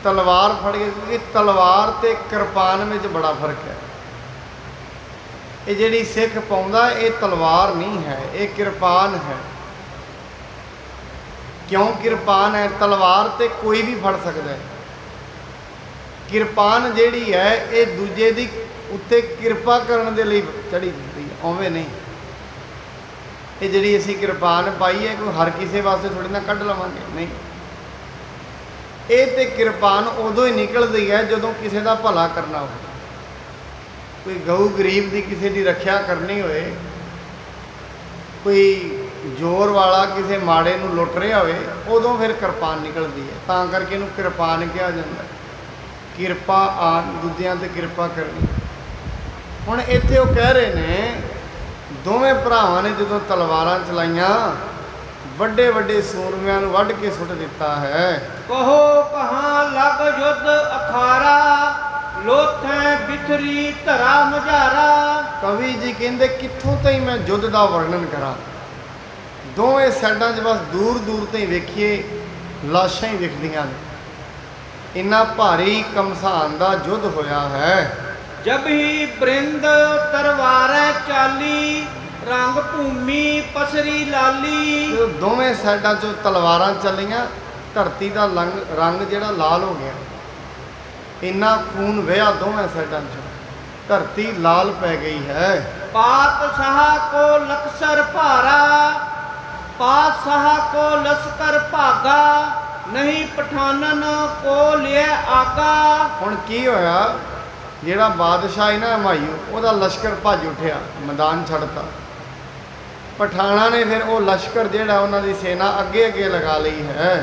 ਤਲਵਾਰ ਫੜ ਕੇ, ਕਿਉਂਕਿ ਤਲਵਾਰ ਤੇ ਕਿਰਪਾਨ ਵਿੱਚ ਬੜਾ ਫਰਕ ਹੈ। ਇਹ ਜਿਹੜੀ ਸਿੱਖ ਪਾਉਂਦਾ ਇਹ ਤਲਵਾਰ ਨਹੀਂ ਹੈ, ਇਹ ਕਿਰਪਾਨ ਹੈ। ਕਿਉਂ ਕਿਰਪਾਨ ਹੈ? ਤਲਵਾਰ ਤੇ ਕੋਈ ਵੀ ਫੜ ਸਕਦਾ ਹੈ। ਕਿਰਪਾਨ ਜਿਹੜੀ ਹੈ ਇਹ ਦੂਜੇ ਦੀ ਉੱਤੇ ਕਿਰਪਾ ਕਰਨ ਦੇ ਲਈ ਚੜੀ ਹੁੰਦੀ ਹੈ, ਉਵੇਂ ਨਹੀਂ। ਇਹ ਜਿਹੜੀ ਅਸੀਂ ਕਿਰਪਾਨ ਪਾਈ ਹੈ ਕੋਈ ਹਰ ਕਿਸੇ ਵਾਸਤੇ ਥੋੜੀ ਨਾ ਕੱਢ ਲਵਾਂਗੇ, ਨਹੀਂ। ਇਹ ਤੇ ਕਿਰਪਾਨ ਉਦੋਂ ਹੀ ਨਿਕਲਦੀ ਹੈ ਜਦੋਂ ਕਿਸੇ ਦਾ ਭਲਾ ਕਰਨਾ ਹੋਵੇ, ਕੋਈ ਗਊ ਗਰੀਬ ਦੀ ਕਿਸੇ ਦੀ ਰੱਖਿਆ ਕਰਨੀ ਹੋਏ, ਕੋਈ ਜ਼ੋਰ ਵਾਲਾ ਕਿਸੇ ਮਾੜੇ ਨੂੰ ਲੁੱਟ ਰਿਹਾ ਹੋਵੇ, ਉਦੋਂ ਫਿਰ ਕਿਰਪਾਨ ਨਿਕਲਦੀ ਹੈ। ਤਾਂ ਕਰਕੇ ਇਹਨੂੰ ਕਿਰਪਾਨ ਕਿਹਾ ਜਾਂਦਾ। ਕਿਰਪਾ ਆਨ, ਦੂਜਿਆਂ ਤੇ ਕਿਰਪਾ ਕਰਨੀ। ਹੁਣ ਇੱਥੇ ਉਹ ਕਹਿ ਰਹੇ ਨੇ ਦੋਵੇਂ ਭਰਾਵਾਂ ਨੇ ਜਦੋਂ ਤਲਵਾਰਾਂ ਚਲਾਈਆਂ, ਵੱਡੇ ਵੱਡੇ ਸੂਰਮਿਆਂ ਨੂੰ ਵੱਢ ਕੇ ਸੁੱਟ ਦਿੱਤਾ ਹੈ। ਕਹੋ ਕਹਾਂ ਲੱਗ ਯੁੱਧ ਅਖਾਰਾ, ਲੋਥੈ ਬਿਥਰੀ ਧਰਾ ਮਝਾਰਾ। ਕਵੀ ਜੀ ਕਹਿੰਦੇ ਕਿੱਥੋਂ ਤਾਈਂ ਮੈਂ ਯੁੱਧ ਦਾ ਵਰਣਨ ਕਰਾਂ। ਦੋਵੇਂ ਸਾਈਡਾਂ 'ਚ ਬਸ ਦੂਰ ਦੂਰ ਤੋਂ ਹੀ ਵੇਖੀਏ ਲਾਸ਼ਾਂ ਹੀ ਵਿਖਦੀਆਂ ਨੇ। ਇੰਨਾ ਭਾਰੀ ਘਮਸਾਨ ਦਾ ਯੁੱਧ ਹੋਇਆ ਹੈ। ਜਬ ਹੀ ਬ੍ਰਿੰਦ ਤਰਵਾਰੈ ਚਾਲੀ, ਰੰਗ ਭੂਮੀ ਪਸਰੀ ਲਾਲੀ। ਜਦੋਂ ਦੋਵੇਂ ਸਾਈਡਾਂ 'ਚੋਂ ਤਲਵਾਰਾਂ ਚੱਲੀਆਂ, ਧਰਤੀ ਦਾ ਰੰਗ ਜਿਹੜਾ ਲਾਲ ਹੋ ਗਿਆ। ਇੰਨਾ ਖੂਨ ਵਹਿਆ ਦੋਵੇਂ ਸਾਈਡਾਂ 'ਚੋਂ, ਧਰਤੀ ਲਾਲ ਪੈ ਗਈ ਹੈ। ਪਾਤਸ਼ਾਹ ਕੋ ਲਕਸਰ ਭਾਰਾ, ਪਾਤਸ਼ਾਹ ਕੋ ਲਸਕਰ ਭਾਗਾ, ਨਹੀਂ ਪਠਾਨਨ ਕੋ ਲਿਆ ਆਗਾ। ਹੁਣ ਕੀ ਹੋਇਆ, ਜਿਹੜਾ ਬਾਦਸ਼ਾਹ ਹੈ ਨਾ ਹੁਮਾਯੂੰ, ਉਹਦਾ ਲਸ਼ਕਰ ਭੱਜ ਉੱਠਿਆ, ਮੈਦਾਨ ਛੱਡਤਾ। ਪਠਾਣਾ ਨੇ ਫਿਰ ਉਹ ਲਸ਼ਕਰ ਜਿਹੜਾ ਉਹਨਾਂ ਦੀ ਸੈਨਾ ਅੱਗੇ ਅੱਗੇ ਲਗਾ ਲਈ ਹੈ।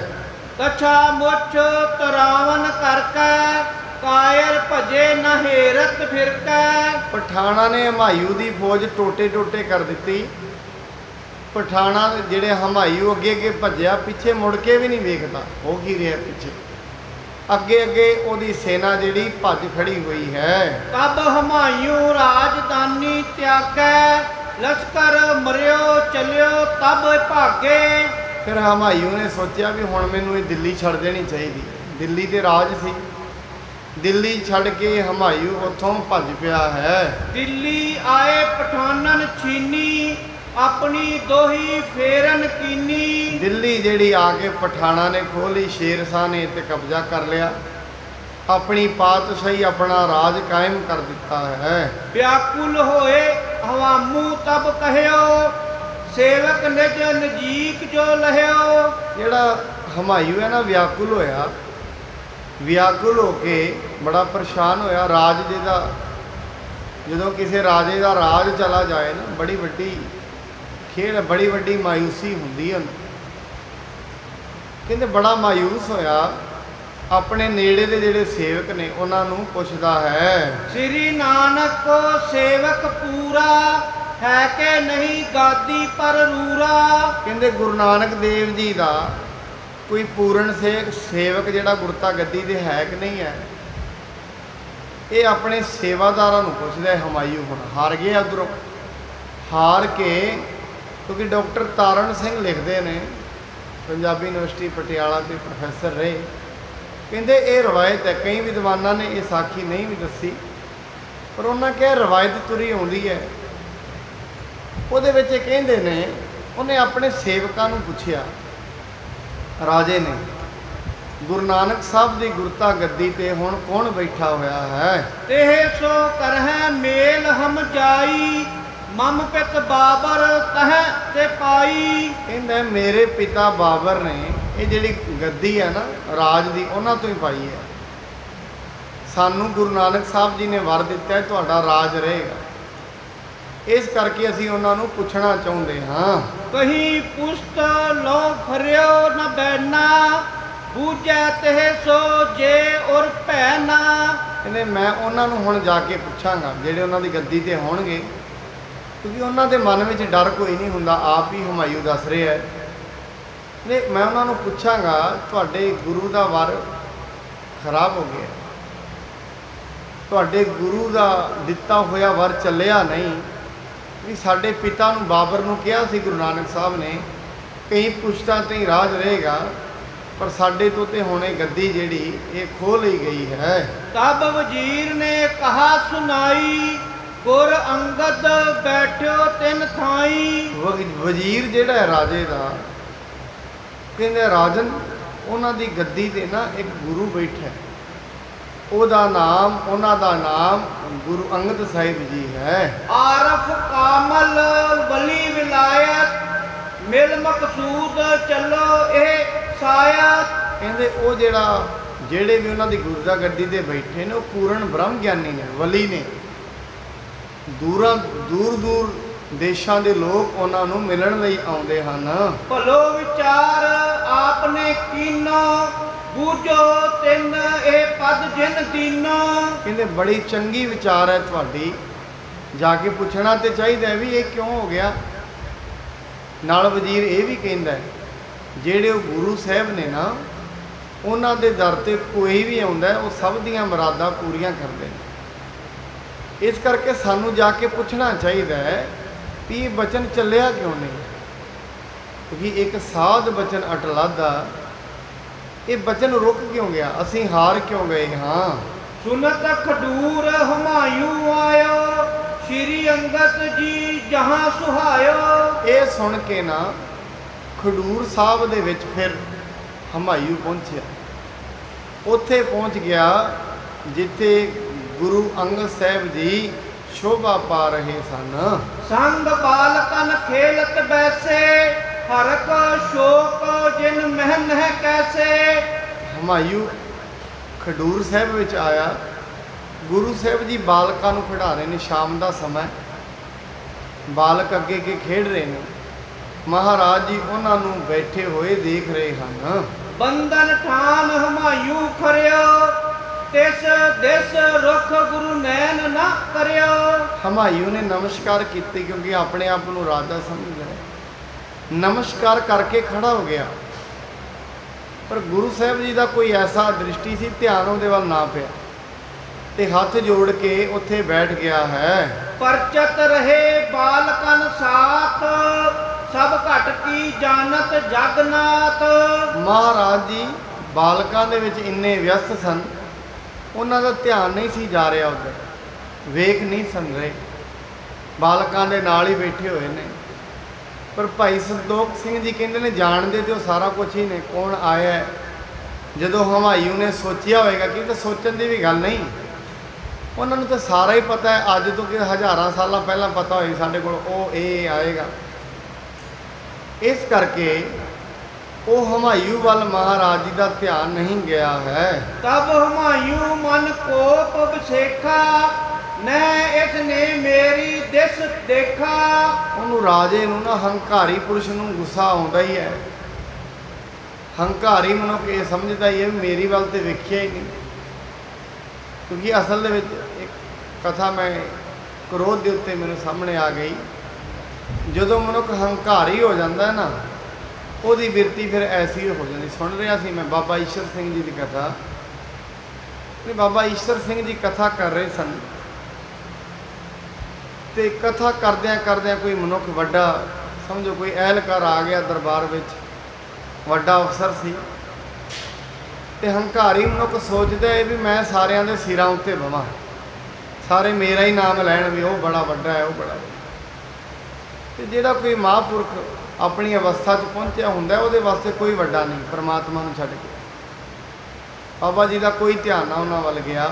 ਕਛਾ ਮੁੱਛ ਤਰਾਵਨ ਕਰਕੇ, ਕਾਇਰ ਭਜੇ ਨਾ ਹੇਰਤ ਫਿਰਕੈ। ਪਠਾਣਾ ਨੇ ਹੁਮਾਯੂੰ ਦੀ ਫੌਜ ਟੋਟੇ ਟੋਟੇ ਕਰ ਦਿੱਤੀ। ਪਠਾਣਾ ਜਿਹੜੇ ਹੁਮਾਯੂੰ ਅੱਗੇ ਅੱਗੇ ਭੱਜਿਆ, ਪਿੱਛੇ ਮੁੜ ਕੇ ਵੀ ਨਹੀਂ ਵੇਖਦਾ ਹੋ ਕੀ ਰਿਹਾ ਪਿੱਛੇ। ਅੱਗੇ ਅੱਗੇ ਉਹਦੀ ਸੈਨਾ ਜਿਹੜੀ ਭੱਜ ਖੜੀ ਹੋਈ ਹੈ। ਤਬ ਹੁਮਾਯੂੰ ਰਾਜਧਾਨੀ ਤਿਆਗੈ, ਲਸ਼ਕਰ ਮਰਿਓ ਚਲਿਓ ਤਬ ਭਾਗੇ। ਫਿਰ ਹੁਮਾਯੂੰ ਨੇ ਸੋਚਿਆ ਵੀ ਹੁਣ ਮੈਨੂੰ ਇਹ ਦਿੱਲੀ ਛੱਡ ਦੇਣੀ ਚਾਹੀਦੀ। ਦਿੱਲੀ ਤੇ ਰਾਜ ਸੀ, ਦਿੱਲੀ ਛੱਡ ਕੇ ਹੁਮਾਯੂੰ ਉੱਥੋਂ ਭੱਜ ਪਿਆ ਹੈ। ਦਿੱਲੀ ਆਏ ਪਠਾਨਨ ਛੀਨੀ, ਆਪਣੀ ਦੋਹੀ ਫੇਰਨ ਕੀਨੀ। ਦਿੱਲੀ ਜਿਹੜੀ ਆ ਕੇ ਪਠਾਣਾ ਨੇ ਖੋਹ ਲਈ, ਸ਼ੇਰ ਸ਼ਾਹ ਨੇ ਤੇ ਕਬਜ਼ਾ ਕਰ ਲਿਆ, ਆਪਣੀ ਪਾਤਸ਼ਾਹੀ ਆਪਣਾ ਰਾਜ ਕਾਇਮ ਕਰ ਦਿੱਤਾ ਹੈ। ਵਿਆਕੁਲ ਹੋਏ ਹਵਾਮੂ ਤਬ ਕਹਿਓ, ਸੇਵਕ ਨਿਜ ਨਜੀਕ ਜੋ ਲਹਿਓ। ਜਿਹੜਾ ਹੁਮਾਯੂੰ ਹੈ ਨਾ, ਵਿਆਕੁਲ ਹੋਇਆ, ਵਿਆਕੁਲ ਹੋ ਕੇ ਬੜਾ ਪਰੇਸ਼ਾਨ ਹੋਇਆ। ਰਾਜ ਜਿਹਦਾ, ਜਦੋਂ ਕਿਸੇ ਰਾਜੇ ਦਾ ਰਾਜ ਚਲਾ ਜਾਏ ਨਾ, ਬੜੀ ਵੱਡੀ ਖੇਡ, ਬੜੀ ਵੱਡੀ ਮਾਯੂਸੀ ਹੁੰਦੀ ਹੈ। ਕਹਿੰਦੇ ਬੜਾ ਮਾਯੂਸ ਹੋਇਆ, ਆਪਣੇ ਨੇੜੇ ਦੇ ਜਿਹੜੇ ਸੇਵਕ ਨੇ ਉਹਨਾਂ ਨੂੰ ਪੁੱਛਦਾ ਹੈ, ਸ੍ਰੀ ਨਾਨਕ ਕੋ ਸੇਵਕ ਪੂਰਾ, ਹੈ ਕਿ ਨਹੀਂ ਗਾਦੀ ਪਰ ਰੂਰਾ। ਕਹਿੰਦੇ ਗੁਰੂ ਨਾਨਕ ਦੇਵ ਜੀ ਦਾ ਕੋਈ ਪੂਰਨ ਸੇਵਕ ਜਿਹੜਾ ਗੁਰਤਾ ਗੱਦੀ ਤੇ ਹੈ ਕਿ ਨਹੀਂ ਹੈ। ਇਹ ਆਪਣੇ ਸੇਵਾਦਾਰਾਂ ਨੂੰ ਪੁੱਛਦਾ ਹੈ। ਹੁਮਾਯੂੰ ਹੁਣ ਹਾਰ ਗਿਆ, ਉੱਧਰੋਂ ਹਾਰ ਕੇ, ਕਿਉਂਕਿ ਡਾਕਟਰ ਤਾਰਨ ਸਿੰਘ ਲਿਖਦੇ ਨੇ, ਪੰਜਾਬੀ ਯੂਨੀਵਰਸਿਟੀ ਪਟਿਆਲਾ ਦੇ ਪ੍ਰੋਫੈਸਰ ਰਹੇ, ਕਹਿੰਦੇ ਇਹ ਰਵਾਇਤ ਹੈ। ਕਈ ਵਿਦਵਾਨਾਂ ਨੇ ਇਹ ਸਾਖੀ ਨਹੀਂ ਵੀ ਦੱਸੀ, ਪਰ ਉਹਨਾਂ ਕਿਹਾ ਰਵਾਇਤ ਤੁਰੀ ਆਉਂਦੀ ਹੈ। ਉਹਦੇ ਵਿੱਚ ਇਹ ਕਹਿੰਦੇ ਨੇ, ਉਹਨੇ ਆਪਣੇ ਸੇਵਕਾਂ ਨੂੰ ਪੁੱਛਿਆ, ਰਾਜੇ ਨੇ, ਗੁਰੂ ਨਾਨਕ ਸਾਹਿਬ ਦੀ ਗੁਰਤਾ ਗੱਦੀ ਤੇ ਹੁਣ ਕੌਣ ਬੈਠਾ ਹੋਇਆ ਹੈ। ਤੇ ਸੋ ਕਰਹਿ ਮੇਲ ਹਮ ਜਾਈ, ਮਮ ਪਿਤ ਬਾਬਰ ਤਹਿ ਤੇ ਪਾਈ। ਕਹਿੰਦਾ ਮੇਰੇ ਪਿਤਾ ਬਾਬਰ ਨੇ ਇਹ ਜਿਹੜੀ ਗੱਦੀ ਹੈ ਨਾ ਰਾਜ ਦੀ, ਉਹਨਾਂ ਤੋਂ ਹੀ ਪਾਈ ਹੈ। ਸਾਨੂੰ ਗੁਰੂ ਨਾਨਕ ਸਾਹਿਬ ਜੀ ਨੇ ਵਰ ਦਿੱਤਾ ਹੈ ਤੁਹਾਡਾ ਰਾਜ ਰਹੇਗਾ। ਇਸ ਕਰਕੇ ਅਸੀਂ ਉਹਨਾਂ ਨੂੰ ਪੁੱਛਣਾ ਚਾਹੁੰਦੇ ਹਾਂ। ਕਹੀ ਪੁਸਤ ਲੋ ਫਰਿਓ ਨ ਬੈਨਾ, ਬੂਝੈ ਤੇ ਸੋ ਜੇ ਉਰ ਭੈਨਾ। ਕਹਿੰਦੇ ਮੈਂ ਉਹਨਾਂ ਨੂੰ ਹੁਣ ਜਾ ਕੇ ਪੁੱਛਾਂਗਾ ਜਿਹੜੇ ਉਹਨਾਂ ਦੀ ਗੱਦੀ ਤੇ ਹੋਣਗੇ, ਕਿਉਂਕਿ ਉਹਨਾਂ ਦੇ ਮਨ ਵਿੱਚ ਡਰ ਕੋਈ ਨਹੀਂ ਹੁੰਦਾ। ਆਪ ਹੀ ਹੁਮਾਯੂੰ ਦੱਸ ਰਿਹਾ ਹੈ। ਨਹੀਂ, ਮੈਂ ਉਹਨਾਂ ਨੂੰ ਪੁੱਛਾਂਗਾ ਤੁਹਾਡੇ ਗੁਰੂ ਦਾ ਵਰ ਖਰਾਬ ਹੋ ਗਿਆ, ਤੁਹਾਡੇ ਗੁਰੂ ਦਾ ਦਿੱਤਾ ਹੋਇਆ ਵਰ ਚੱਲਿਆ ਨਹੀਂ। ਵੀ ਸਾਡੇ ਪਿਤਾ ਨੂੰ ਬਾਬਰ ਨੂੰ ਕਿਹਾ ਸੀ ਗੁਰੂ ਨਾਨਕ ਸਾਹਿਬ ਨੇ, ਕਈ ਪੁਸ਼ਤਾਂ ਤੇ ਹੀ ਰਾਜ ਰਹੇਗਾ, ਪਰ ਸਾਡੇ ਤੋਂ ਤੇ ਹੁਣ ਇਹ ਗੱਦੀ ਜਿਹੜੀ ਇਹ ਖੋਹ ਲਈ ਗਈ ਹੈ। ਤਬ ਵਜ਼ੀਰ ਨੇ ਕਹਾ ਸੁਨਾਈ, ਗੁਰ ਅੰਗਦ ਬੈਠਿਓ ਤਿੰਨ ਥਾਈ। ਵਜ਼ੀਰ ਜਿਹੜਾ ਹੈ ਰਾਜੇ ਦਾ, ਕਹਿੰਦੇ ਰਾਜਨ ਉਹਨਾਂ ਦੀ ਗੱਦੀ ਤੇ ਨਾ ਇੱਕ ਗੁਰੂ ਬੈਠਾ ਹੈ, ਉਹਦਾ ਨਾਮ, ਉਹਨਾਂ ਦਾ ਨਾਮ ਗੁਰੂ ਅੰਗਦ ਸਾਹਿਬ ਜੀ ਹੈ। ਆਰਫ ਕਾਮਲ ਵਲੀ ਵਿਲਾਇਤ, ਮਿਲ ਮਕਸੂਦ ਚੱਲੋ ਇਹ ਸਾਇਤ। ਕਹਿੰਦੇ ਉਹ ਜਿਹੜੇ ਵੀ ਉਹਨਾਂ ਦੀ ਗੁਰਦਾ ਗੱਦੀ ਤੇ ਬੈਠੇ ਨੇ ਉਹ ਪੂਰਨ ਬ੍ਰਹਮ ਗਿਆਨੀ ਨੇ, ਵਲੀ ਨੇ। ਦੂਰ ਦੂਰ ਦੇਸ਼ਾਂ ਦੇ ਲੋਕ ਉਹਨਾਂ ਨੂੰ ਮਿਲਣ ਲਈ ਆਉਂਦੇ ਹਨ। ਭਲੋ ਵਿਚਾਰ ਆਪਨੇ ਕੀਨੋ, ਬੂਝੋ ਤਿੰਨ ਇਹ ਪਦ ਜਿਨ ਦੀਨੋ। ਕਹਿੰਦੇ ਬੜੀ ਚੰਗੀ ਵਿਚਾਰ ਹੈ ਤੁਹਾਡੀ, ਜਾ ਕੇ ਪੁੱਛਣਾ ਤੇ ਚਾਹੀਦਾ ਵੀ ਇਹ ਕਿਉਂ ਹੋ ਗਿਆ। ਨਾਲ ਵਜ਼ੀਰ ਇਹ ਵੀ ਕਹਿੰਦਾ ਜਿਹੜੇ ਉਹ ਗੁਰੂ ਸਾਹਿਬ ਨੇ ਨਾ, ਉਹਨਾਂ ਦੇ ਦਰ ਤੇ ਕੋਈ ਵੀ ਆਉਂਦਾ ਉਹ ਸਭ ਦੀਆਂ ਮੁਰਾਦਾਂ ਪੂਰੀਆਂ ਕਰਦੇ ਨੇ। ਇਸ ਕਰਕੇ ਸਾਨੂੰ ਜਾ ਕੇ ਪੁੱਛਣਾ ਚਾਹੀਦਾ ਹੈ ਵੀ ਇਹ ਬਚਨ ਚੱਲਿਆ ਕਿਉਂ ਨਹੀਂ। क्योंकि एक साध बचन अटलादा, ये बचन रुक क्यों गया, असी हार क्यों गए। हाँ, सुनत खडूर हुमायूं आयो, श्री अंगत जी जहां सुहायो। ये सुन के ना खडूर साहब दे विच फिर हुमायूं पहुंचया, उत्थे पहुंच गया जिथे गुरु अंगद साहब जी शोभा पा रहे सन। संग बालकन खेलत बैसे, हरक शोक जिन महन है कैसे। हुमायूं खडूर साहब विच आया, गुरु साहब जी बालकां नूं खिडा रहे ने, शाम का समय, बालक अगे अगे खेड रहे हैं, महाराज जी उन्होंने बैठे हुए देख रहे हैं। बंधन ठान हुमायूं खरियो, तिस दिस रुख गुरु नैन न करियो। हुमायूं ने नमस्कार किए, क्योंकि अपने आप को राजा समझ रहे, नमस्कार करके खड़ा हो गया। पर गुरु साहब जी का कोई ऐसा दृष्टि सी, ध्यान उहदे वल ना पिया, ते हाथ जोड़ के उत्थे बैठ गया है। परचत रहे बालकन साथ, सब घट की जानत जगन्नाथ। महाराज जी बालकां दे विच इन्ने व्यस्त सन, उन्हां दा ध्यान नहीं सी जा रहा उधर, वेख नहीं सन रहे, बालकां दे नाल ही बैठे हुए ने। पर भाई संतोख सिंह जी कहते हैं जानते तो सारा कुछ ही ने, कौन आया है। जदों हुमायूं ने सोचिया होएगा कि तो सोचण की भी गल नहीं, उन्होंने तो सारा ही पता है, अज तो कि हज़ारां साल पहला पता होई साडे कोल ओ ये आएगा। इस करके वो हुमायूं वाल महाराज जी का ध्यान नहीं गया है। तब हुमायूं मन कोप बसेखा, न इसने मेरी दिस देखा। उन्होंने राजे नूं ना हंकारी पुरुष नूं गुस्सा आउंदा ही है, हंकारी मनुख ये समझदा ही है मेरी वाल तो वेखिया ही नहीं। क्योंकि असल दे विच एक कथा मैं क्रोध के उत्ते मेरे सामने आ गई, जदों मनुख हंकारी हो जाता है ना, ਉਹਦੀ बिरती फिर ऐसी हो जाती। सुन रहा सी मैं बाबा ईश्वर सिंह जी की कथा, बाबा ईश्वर सिंह जी कथा कर रहे सन, तो कथा करद्या करद्या कोई मनुख वड्डा, समझो कोई एहलकार आ गया दरबार विच, वड्डा अफसर सी, ते हंकारी मनुख सोचता है भी मैं सारिਆਂ ਦੇ सिरां उत्ते बवां, सारे मेरा ही नाम लैण भी वो बड़ा वड्डा है, वो बड़ा। तो जिहड़ा कोई महापुरख अपनी अवस्था च पहुंचा हुंदा है, उहदे वास्ते कोई वड्डा नहीं, परमात्मा नूं छड्ड के। बाबा जी का कोई ध्यान ना उन्हां वल गया।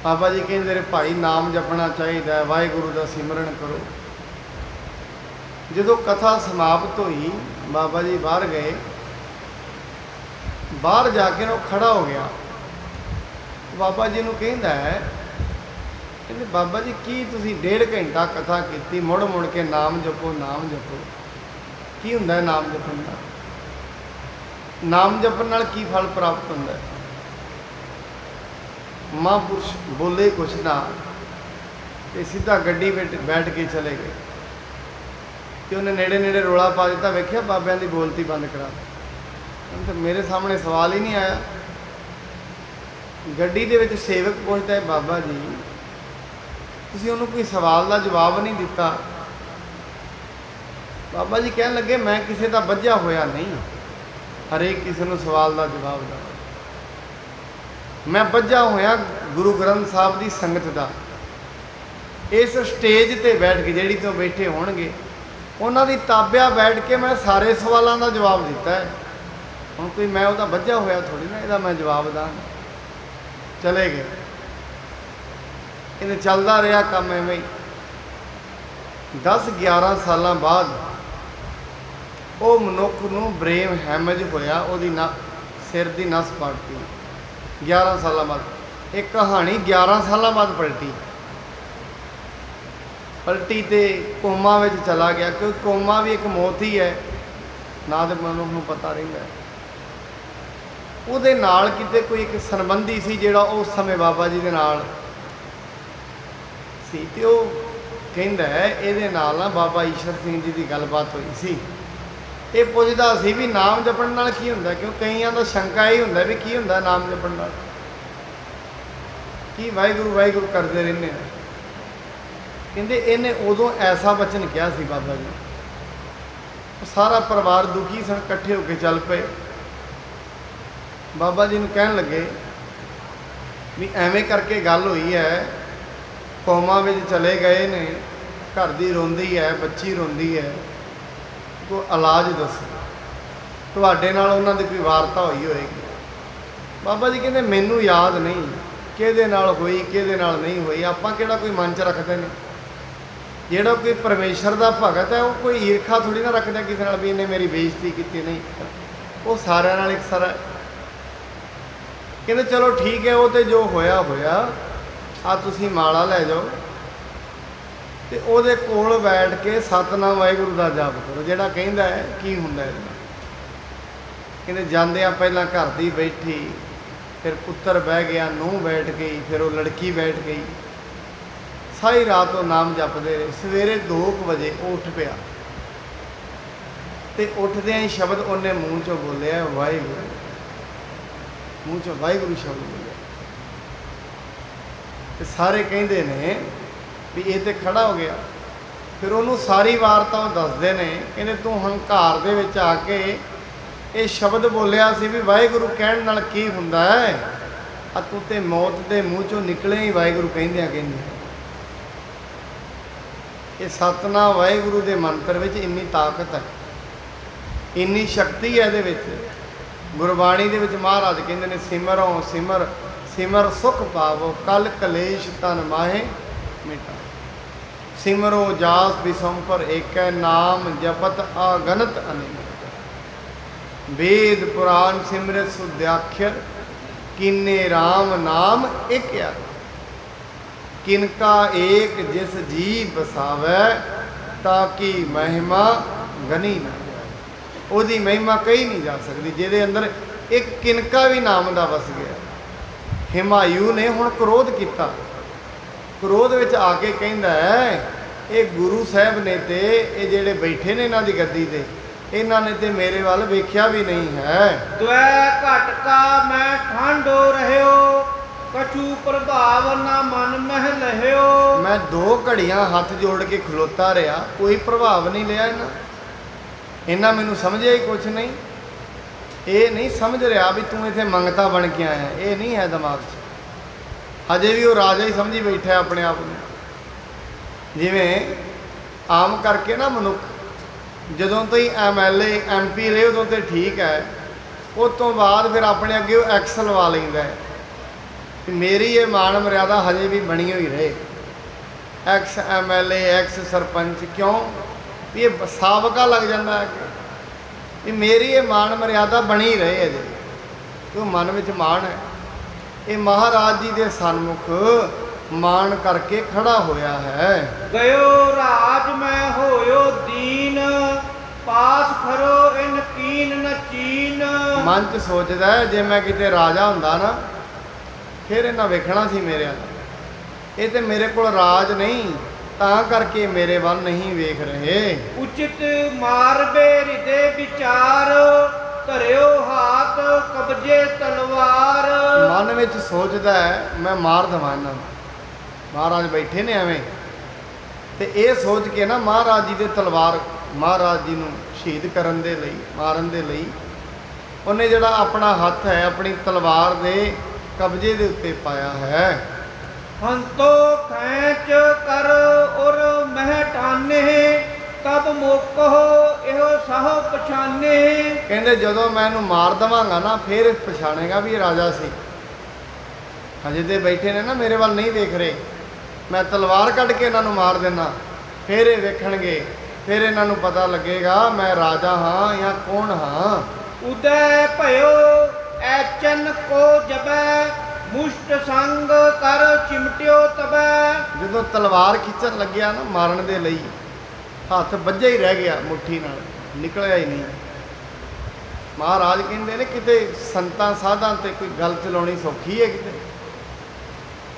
बाबा जी कहते रे भाई नाम जपना चाहिए, वाहिगुरू का सिमरन करो। जदों कथा समाप्त हुई, बाबा जी बाहर गए, बाहर जाके वो खड़ा हो गया, बाबा जी नूं कहंदा है, कहते बाबा जी की तुसीं 1.5 घंटा कथा की, मुड़ मुड़ के नाम जपो नाम जपो, की हुंदा है नाम जपण नाल? नाम जपण नाल की फल प्राप्त हुंदा है? महापुरुष बोले कुछ ना, तो सीधा गड्डी बैठ के चले गए, तो उन्हें नेड़े नेड़े रोला पा दिता, वेख्या बाबियां दी बोलती बंद करा। तो मेरे सामने सवाल ही नहीं आया। गड्डी दे विच सेवक पुछदा है, बाबा जी तुसीं उन्होंने कोई सवाल का जवाब नहीं दिता। बाबा जी कहन लगे मैं किसी का बझिया होया नहीं, हरेक किसी को सवाल का जवाब दा, मैं बझा होया गुरु ग्रंथ साहब की संगत का। इस स्टेज ते बैठ के जिहड़ी तो बैठे होणगे उन्हां दी ताबिया बैठ के मैं सारे सवालों का जवाब दिता है। हुण कोई मैं उहदा बझा होया थोड़ी ना इहदा मैं जवाब दा। चले गए, इन्हें चलता रहा काम एवं 10-11 साल बाद वो मनुख नूं ब्रेन हैमज होया, उहदी ना सिर की नस पलटी 11 साल बाद। एक कहानी 11 साल बाद पलटी तो कोमा में चला गया, क्योंकि कोमा भी एक मौत ही है ना, तो मनुख नूं पता रहिंदा है। उहदे नाल किते कोई एक संबंधी सी जिहड़ा उस समय बाबा जी दे नाल सी, ते वो कहंदा है इहदे नाल ना बाबा ईश्वर सिंह जी की गलबात हुई सी। ये पुछदा सी भी नाम जपण नाल की हुंदा, क्यों कईयां दा शंका ही हुंदा भी की हुंदा नाम जपण नाल, की वाहिगुरू वाहिगुरू करते रहंदे ने। कहंदे इहने उदों ऐसा वचन कहा सी बाबा जी, सारा परिवार दुखी सन, इकट्ठे होके चल पे। बाबा जी नूं कहन लगे भी एवें करके गल हुई है, कौमां विच चले गए ने, घर दी रोंदी है, बच्ची रोंदी है, कोई इलाज दसो, तुहाडे नाल उन्हां दी कोई वारता हुई होएगी। बाबा जी कहते मैनू याद नहीं किहदे नाल होई किहदे नाल नहीं होई, आपां किहड़ा कोई मन च रखदे ने। ਜਿਹੜਾ कोई परमेश्वर का भगत है वो कोई ईर्खा थोड़ी ना रखता किसी नाल भी इन्हें मेरी बेइज्जती की, नहीं, वो सारिਆਂ नाल एक सारा। कहते चलो ठीक है, वो तो जो होया होया, आ तुसी माला लै जाओ तो ਉਹਦੇ ਕੋਲ बैठ के सतनाम वाहिगुरू का जाप करो, ਜਿਹੜਾ ਕਹਿੰਦਾ है की ਹੁੰਦਾ है। कहते ਜਾਂਦਿਆਂ ਪਹਿਲਾਂ घर दी बैठी, फिर पुत्र बह गया, ਨੂੰਹ बैठ गई, फिर वो लड़की बैठ गई, सारी रात वो नाम जपते रहे। सवेरे 2 बजे वो उठ पिया तो उठद्या ही शब्द उन्हें मूँह चों बोलिया वाहिगुरू, मूँह चों वाहिगुरू शब्द बोलिया। तो सारे कहते ने भी ये तो खड़ा हो गया। फिर उन्होंने सारी वारता दसते हैं, कहते तू हंकार दे विच आके ये शब्द बोलिया सी भी वाहिगुरू कहण नाल की हुंदा है, तू ते मौत के मूँह चों निकले ही वाहिगुरू कहंदियां कहंदियां। ये सतनाम वाहिगुरू के मंत्र में इन्नी ताकत है, इन्नी शक्ति है ये। गुरबाणी के महाराज कहते हैं सिमरो सिमर सिमर सुख पावो, कल कलेश तन माहे मिटा। सिमरो जास बिसंपर एक नाम जपत अगनत अनेक। वेद पुराण सिमरत सुध्याक्षर किन्ने राम नाम एक यार। किनका एक जिस जी बसावै ताकि महिमा गनी ना। ਉਹਦੀ महिमा कही नहीं जा सकती ਜਿਹਦੇ अंदर एक किनका भी नाम ਦਾ ਵਸ ਗਿਆ। ਹਿਮਾਯੂ ने हुण क्रोध किया, क्रोध विच आके कहंदा है ये गुरु साहब ने ते ये ਜਿਹੜੇ बैठे ने इन्हां दी गद्दी ते इन्हां ने ते मेरे वाल वेख्या भी नहीं है। द्वै घटका मैं ठांडो रहियो, कछु प्रभाव ना मन मह लहियो। मैं 2 घड़ियां हाथ जोड़ के खलोता रहा, कोई प्रभाव नहीं लिया इन्हां। इन्हां मैनू समझिया ही कुछ नहीं। ये नहीं समझ रहा भी तू इत्थे मंगता बन के आया, ये नहीं है दिमाग च। हजे भी वो राजा ही समझी बैठा है अपने आप में। जिवें आम करके ना मनुख जदों तो ही MLA MP रहे उदों तो ठीक है, उस तो बाद फिर अपने अगे एक्स लवा लैंदा है कि मेरी ये मान मर्यादा हजे भी बनी हुई रहे। एक्स MLA एक्स सरपंच, क्यों भी ये साबका लग जाता है कि मेरी ये मान मर्यादा बनी रहे अजे, तो मन में मान है। ये महाराज जी के सन्मुख मान करके खड़ा होया है। गयो राज मैं होयो दीन, पास खरो इन कीन न चीन। मन च सोचता है जे मैं किते राजा हुंदा ना फिर इन्हां वेखना सी मेरे वाल, ये तो मेरे को राज नहीं तां करके मेरे वाल नहीं वेख रहे। उचित मारबे हृदय विचार, धरियो हाथ कब्जे तलवार। मन में सोचता है मैं मार देवां इन्हां नूं। महाराज बैठे ने एवें ते ये सोच के ना महाराज जी दे तलवार महाराज जी नूं शहीद करन दे लई, मारन दे लई उन्हें जिहड़ा अपना हथ है अपनी तलवार दे कब्जे दे उत्ते पाया है। हंतो खैच कर और मह टाने, कब मोको एहो साहो पछाने। कहंदे जदों मैं इहनूं मार देवांगा ना फिर पछाणेगा भी ये राजा सी। हजे ते बैठे ने ना मेरे वाल नहीं देख रहे, मैं तलवार कढ़ के इन्हां नूं मार देना फिर ये वेखणगे, फिर इन्हां नूं पता लगेगा मैं राजा हाँ या कौन हाँ। उदय भयो ऐचन को जबै, मुष्ट संग कर चिमटियो तबै। जो तलवार खिंचन लग्या ना मारन दे लई हथ बज्झा ही रह गया, मुट्ठी नाल निकलिया ही नहीं। महाराज कहंदे ने किते संतां साधां ते कोई गल चलाउणी सौखी है, किते